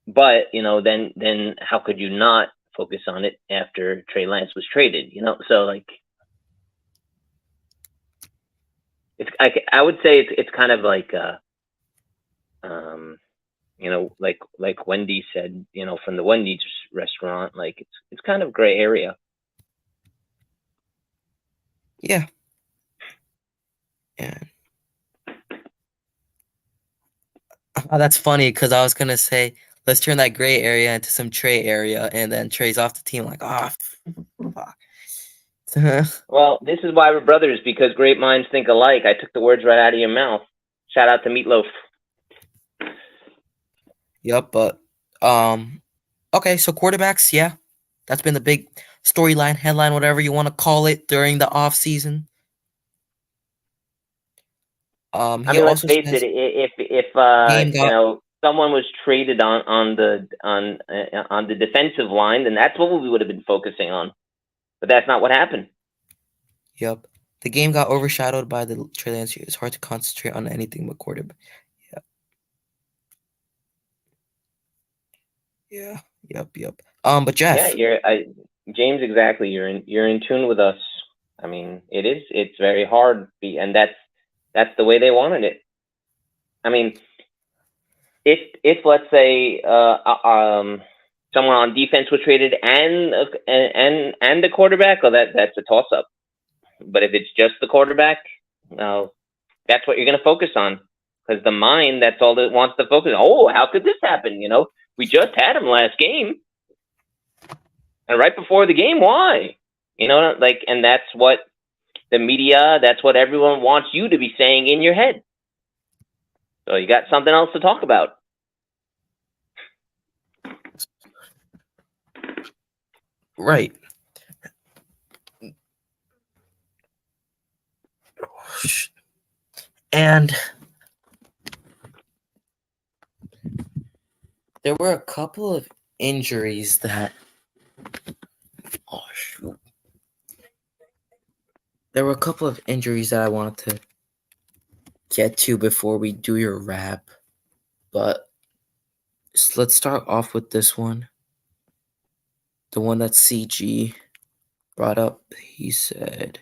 but then how could you not focus on it after Trey Lance was traded? So like, I would say it's kind of like like Wendy said, from the Wendy's restaurant, like it's kind of gray area. Yeah. And that's funny because I was gonna say let's turn that gray area into some Trey area, and then Trey's off the team. Like, fuck. Well, this is why we're brothers, because great minds think alike. I took the words right out of your mouth. Shout out to Meatloaf. Yep, but okay, so quarterbacks, yeah, that's been the big storyline, headline, whatever you want to call it during the off season. I He mean, let's also face says it. If game got someone was traded on the defensive line, then that's what we would have been focusing on. But that's not what happened. Yep. The game got overshadowed by the Trey Lance. It's hard to concentrate on anything but quarterback. Yeah. Yep. But Jeff. Yeah, James, exactly. You're in tune with us. I mean, it's very hard, and that's the way they wanted it. I mean, if let's say someone on defense was traded and the quarterback, well, that's a toss up. But if it's just the quarterback, that's what you're going to focus on, because the mind, that's all that wants to focus on. Oh, how could this happen? We just had him last game, and right before the game, why? And that's what the media, that's what everyone wants you to be saying in your head. So you got something else to talk about. Right. And there were a couple of injuries that there were a couple of injuries that I wanted to get to before we do your wrap. But let's start off with this one. The one that CG brought up. He said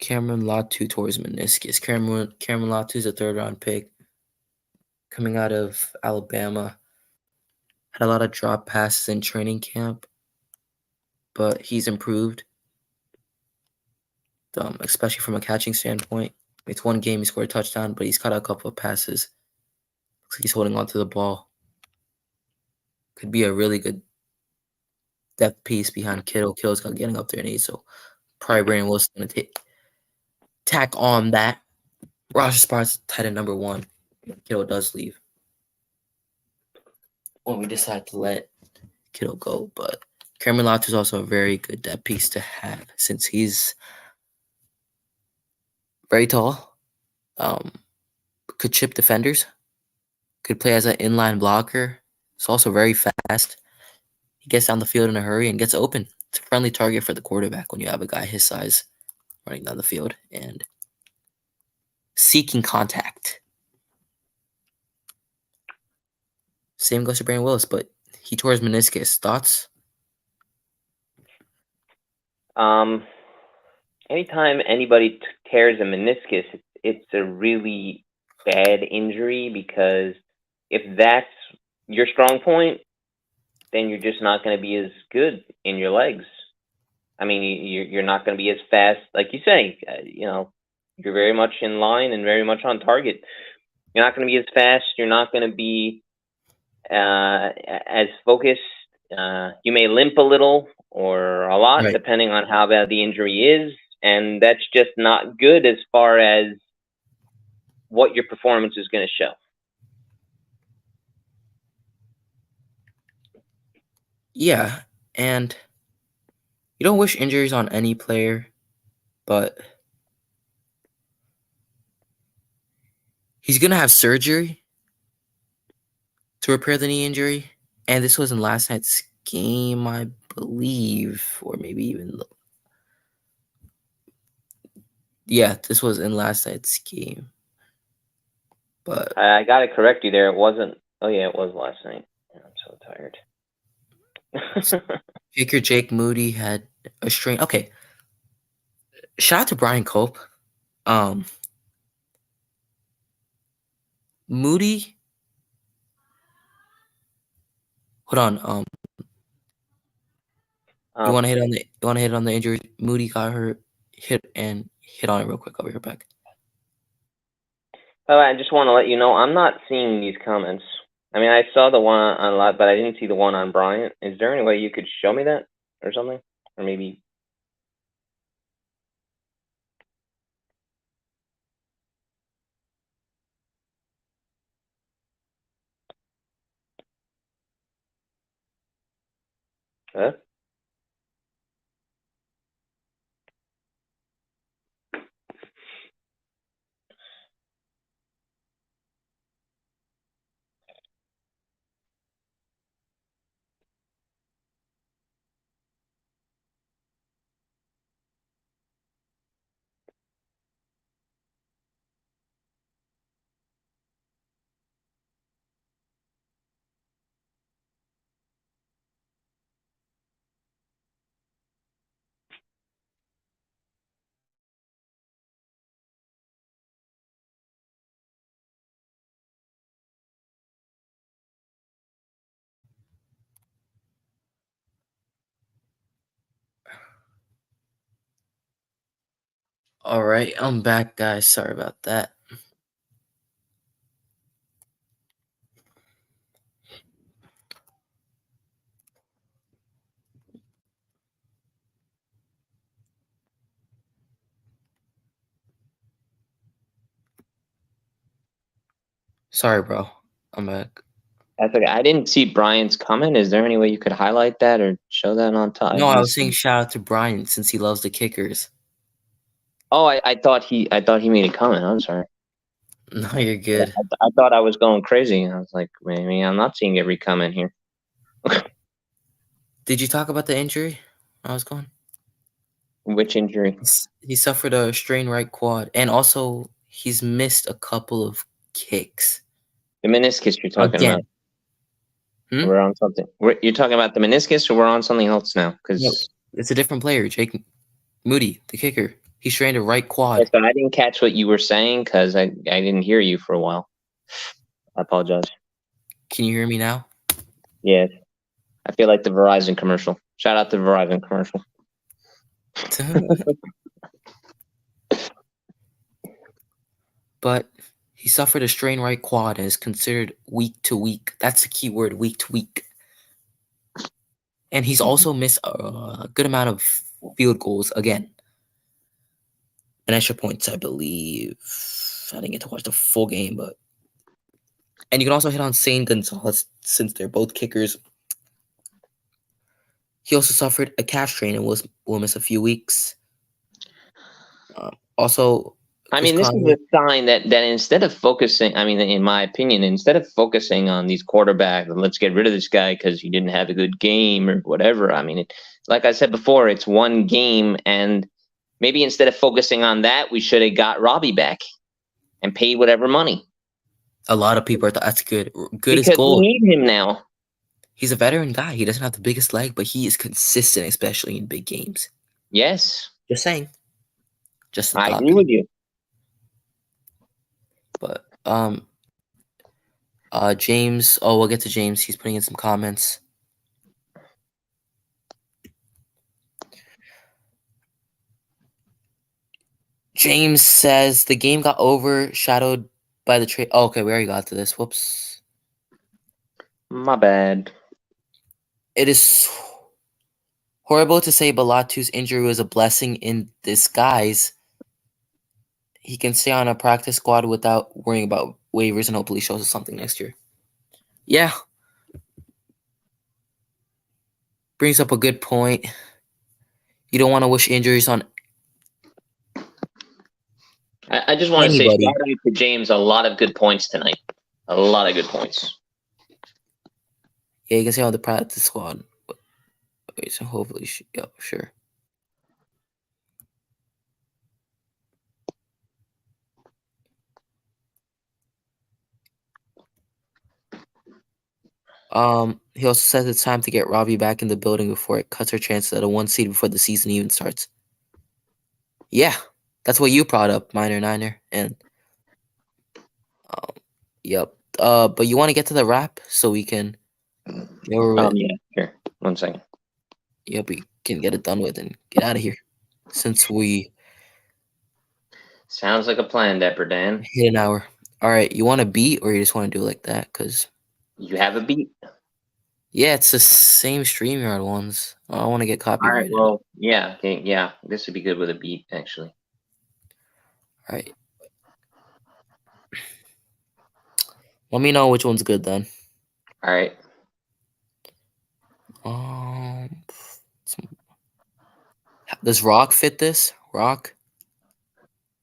Cameron Latu tore his meniscus. Cameron Latu is a third-round pick coming out of Alabama. Had a lot of drop passes in training camp, but he's improved, especially from a catching standpoint. It's one game he scored a touchdown, but he's caught a couple of passes. Looks like he's holding on to the ball. Could be a really good depth piece behind Kittle. Kittle's getting up there in age, so probably Brandon Wilson's going to tack on that. Roster spot's tight end number 1. Kittle does leave when we decide to let Kittle go, but Cameron Latu is also a very good depth piece to have since he's very tall, could chip defenders, could play as an inline blocker. He's also very fast. He gets down the field in a hurry and gets open. It's a friendly target for the quarterback when you have a guy his size running down the field and seeking contact. Same goes to Brandon Willis, but he tore his meniscus. Thoughts? Anytime anybody tears a meniscus, it's a really bad injury, because if that's your strong point, then you're just not going to be as good in your legs. I mean, you're not going to be as fast, like you say. You're very much in line and very much on target. You're not going to be as fast. You're not going to be as focused. You may limp a little or a lot, Right. depending on how bad the injury is, and that's just not good as far as what your performance is going to show. Yeah, and you don't wish injuries on any player, but he's going to have surgery to repair the knee injury, and this was in last night's game, I believe, or maybe even this was in last night's game. But I got to correct you there. It wasn't. Oh yeah, it was last night. I'm so tired. kicker Jake Moody had a strain. Okay, shout out to Brian Cope. Moody Hold on. You want to hit on the injury? Moody got hurt. Hit on it real quick. I'll be right back. Oh, I just want to let you know I'm not seeing these comments. I mean, I saw the one on live, but I didn't see the one on Bryant. Is there any way you could show me that or something, or maybe? Huh? All right, I'm back, guys. Sorry about that. Sorry, bro. I'm back. That's okay. I didn't see Brian's comment. Is there any way you could highlight that or show that on top? No, I was saying shout out to Brian since he loves the kickers. Oh, I thought he made a comment. I'm sorry. No, you're good. I thought I was going crazy. I was like, maybe I'm not seeing every comment here. Did you talk about the injury? I was going. Which injury? He suffered a strained right quad, and also he's missed a couple of kicks. The meniscus you're talking Again. about. We're on something. You're talking about the meniscus, or we're on something else now? Because it's a different player, Jake Moody, the kicker. He strained a right quad. so I didn't catch what you were saying because I didn't hear you for a while. I apologize. Can you hear me now? Yes. I feel like the Verizon commercial. Shout out to the Verizon commercial. But he suffered a strained right quad and is considered week to week. That's the key word, week to week. And he's also missed a good amount of field goals again. And extra points, I believe. I didn't get to watch the full game, but... And you can also hit on Zane Gonzalez since they're both kickers. He also suffered a calf strain and will miss a few weeks. Also... I mean, this is a sign that instead of focusing, I mean, in my opinion, instead of focusing on these quarterbacks, let's get rid of this guy because he didn't have a good game or whatever. I mean, like I said before, it's one game, and maybe instead of focusing on that, we should have got Robbie back and paid whatever money. A lot of people thought that's good. Good because as gold. We need him now. He's a veteran guy. He doesn't have the biggest leg, but he is consistent, especially in big games. Yes. Just saying. Just I agree with you. But James, we'll get to James. He's putting in some comments. James says the game got overshadowed by the trade. Oh, okay, we already got to this. Whoops. My bad. It is horrible to say Balatu's injury was a blessing in disguise. He can stay on a practice squad without worrying about waivers and hopefully shows us something next year. Yeah. Brings up a good point. You don't want to wish injuries on I just want to say shout out to James. A lot of good points tonight. A lot of good points. Yeah, you can see on the practice squad. Okay, so hopefully, yeah, sure. He also says it's time to get Robbie back in the building before it cuts our chances at a 1 seed before the season even starts. Yeah, that's what you brought up, Niner, and yep. But you want to get to the wrap so we can Yeah, sure. 1 second. Yep, we can get it done with and get out of here. Since we Sounds like a plan, Dapper Dan. hit an hour. All right, you want to beat or you just want to do it like that? Because You have a beat? yeah, it's the same StreamYard ones. I don't want to get All right, copyrighted. well, yeah, okay, yeah. This would be good with a beat, actually. All right. Let me know which one's good then. All right. Does Rock fit this? Rock?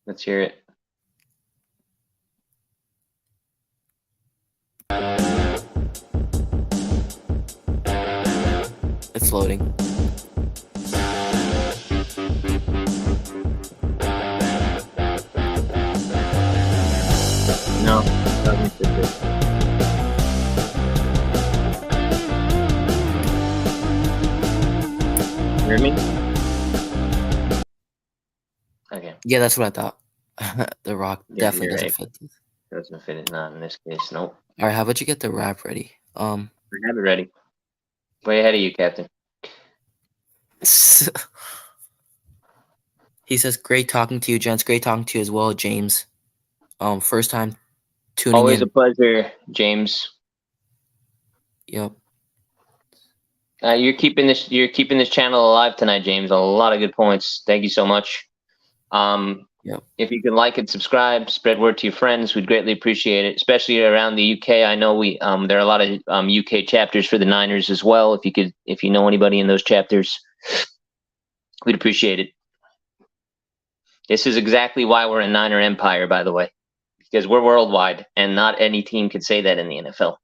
Let's hear it. It's loading. No, doesn't fit this. You hear me? Okay. Yeah, that's what I thought. The Rock Yeah, definitely you're doesn't right. fit this. Doesn't fit it. Not in this case. Nope. All right, how about you get the rap ready? I have it ready. Way ahead of you, Captain. He says, "Great talking to you, gents. Great talking to you as well, James. First time tuning Always in. a pleasure, James. Yep. You're keeping this channel alive tonight, James. A lot of good points. Thank you so much. Yep. If you can like and subscribe, spread word to your friends, we'd greatly appreciate it. Especially around the UK. I know there are a lot of UK chapters for the Niners as well. If you know anybody in those chapters, we'd appreciate it. This is exactly why we're a Niner empire, by the way, because we're worldwide, and not any team could say that in the NFL.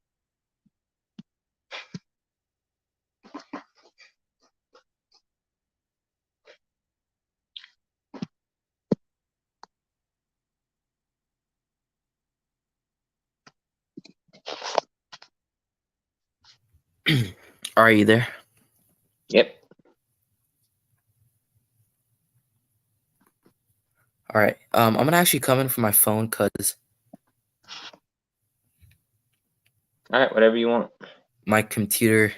Are you there? Yep. All right. I'm gonna actually come in from my phone because All right, whatever you want. my computer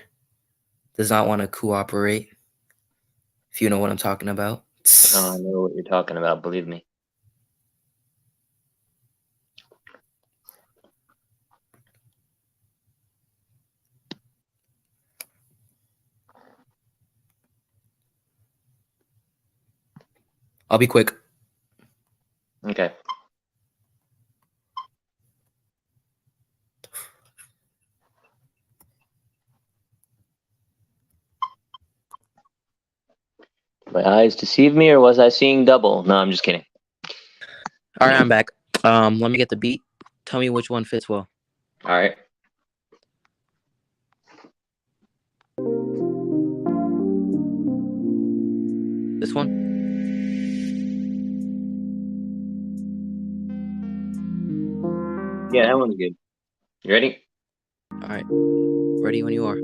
does not want to cooperate. If you know what I'm talking about. Oh, I know what you're talking about. Believe me. I'll be quick. Okay. My eyes deceived me, or was I seeing double? No, I'm just kidding. All right, I'm back. Let me get the beat. Tell me which one fits well. All right. This one? Yeah, that one's good. You ready? All right. Ready when you are.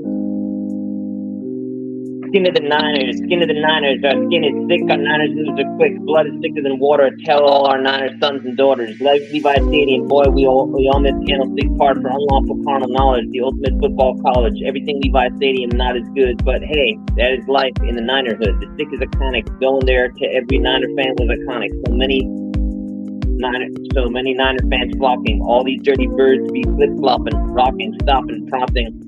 Skin of the Niners, skin of the Niners. Our skin is thick, our Niners moves are quick. Blood is thicker than water. Tell all our Niners sons and daughters. Like Levi Stadium, boy, we all miss candlestick part for unlawful carnal knowledge. The ultimate football college. Everything Levi Stadium not as good, but hey, that is life in the Ninerhood. The stick is iconic. Going there to every Niner fan was iconic. So many Niner fans flocking. All these dirty birds be flip flopping, rocking, stopping, prompting.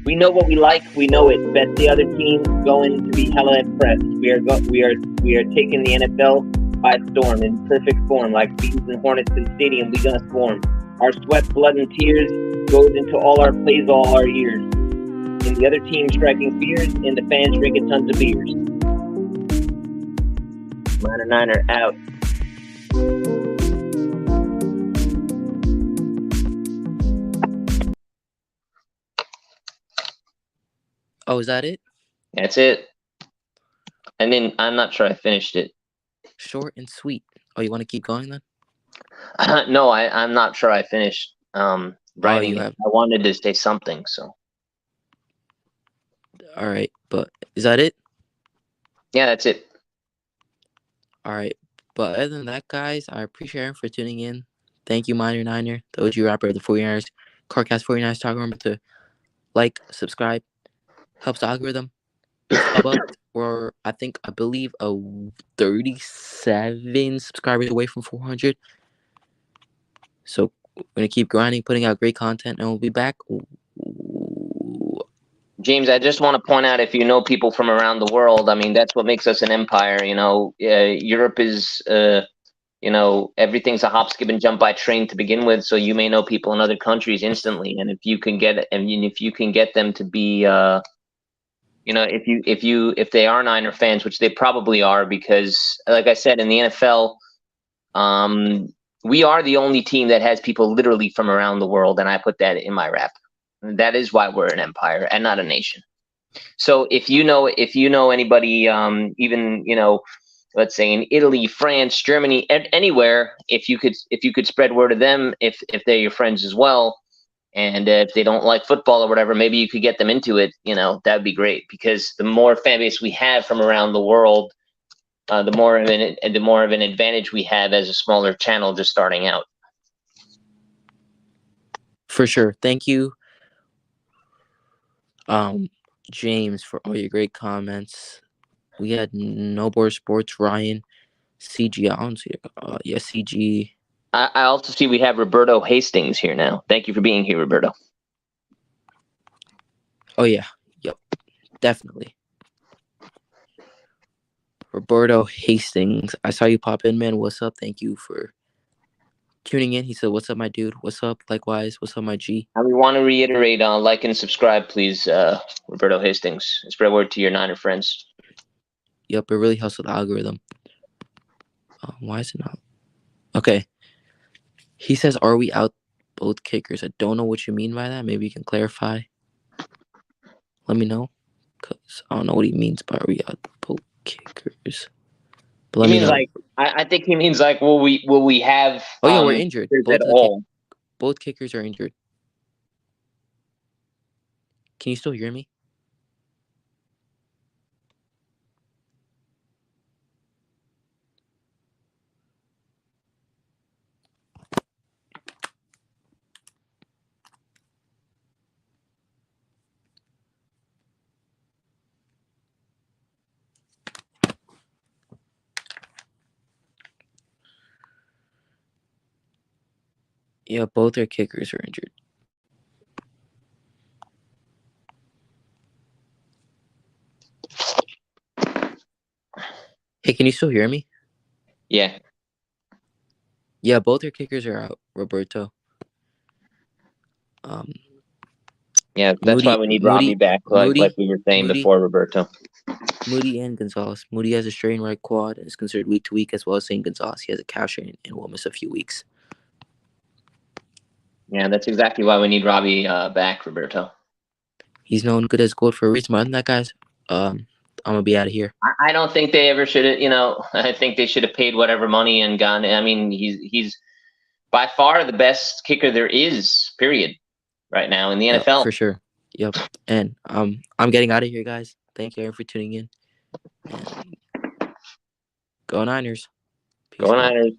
We know what we like. We know it. Bet the other team going to be hella impressed. We are taking the NFL by storm in perfect form, like bees and hornets in stadium. We gonna swarm. Our sweat, blood, and tears goes into all our plays, all our ears. In the other team striking fears, and the fans drinking tons of beers. Niner out. Oh, is that it? That's it. And then I'm not sure I finished it. Short and sweet. Oh, you want to keep going then? No, I'm not sure I finished writing. I wanted to say something, so. All right, but is that it? Yeah, that's it. All right, but other than that, guys, I appreciate everyone for tuning in. Thank you, Minor Niner, the OG rapper of the 49ers, CarCast 49ers talk. Remember to like, subscribe, helps the algorithm. Sub up, or I believe 37 subscribers away from 400. So we're gonna keep grinding, putting out great content, and we'll be back. James, I just want to point out, if you know people from around the world, I mean, that's what makes us an empire. Europe is, everything's a hop, skip, and jump by train to begin with. So you may know people in other countries instantly, and if you can get them to be, if they are Niner fans, which they probably are, because, like I said, in the NFL, we are the only team that has people literally from around the world, and I put that in my rap. That is why we're an empire and not a nation. So if you know anybody, even let's say in Italy, France, Germany, anywhere, if you could spread word to them, if they're your friends as well, and if they don't like football or whatever, maybe you could get them into it. That'd be great, because the more fan base we have from around the world, the more of an advantage we have as a smaller channel just starting out. For sure. Thank you, James, for all your great comments. We had No More Sports, Ryan, CG. I don't see CG. I also see we have Roberto Hastings here now. Thank you for being here, Roberto. Oh yeah, yep, definitely. Roberto Hastings, I saw you pop in, man. What's up? Thank you for tuning in. He said, "What's up, my dude? What's up? Likewise, what's up, my G?" And we want to reiterate, like and subscribe, please, Roberto Hastings. Spread word to your Niner friends. Yep, it really helps with the algorithm. Why is it not? Okay. He says, "Are we out both kickers?" I don't know what you mean by that. Maybe you can clarify. Let me know, because I don't know what he means by "are we out both kickers." But let me know. Like, I think he means like, will we have? Oh yeah, we're injured. Both kickers are injured. Can you still hear me? Yeah, both our kickers are injured. Hey, can you still hear me? Yeah. Yeah, both our kickers are out, Roberto. Yeah, that's why we need Robbie back, like we were saying before, Roberto. Moody and Gonzalez. Moody has a strained right quad and is considered week to week, as well as St. Gonzalez. He has a calf strain and will miss a few weeks. Yeah, that's exactly why we need Robbie back, Roberto. He's known good as gold for a reason. Other than that, guys, I'm gonna be out of here. I don't think they ever should have. I think they should have paid whatever money and gone. I mean, he's by far the best kicker there is, period, right now in the NFL. For sure. Yep. And I'm getting out of here, guys. Thank you for tuning in. And go Niners. Peace Go out. Niners.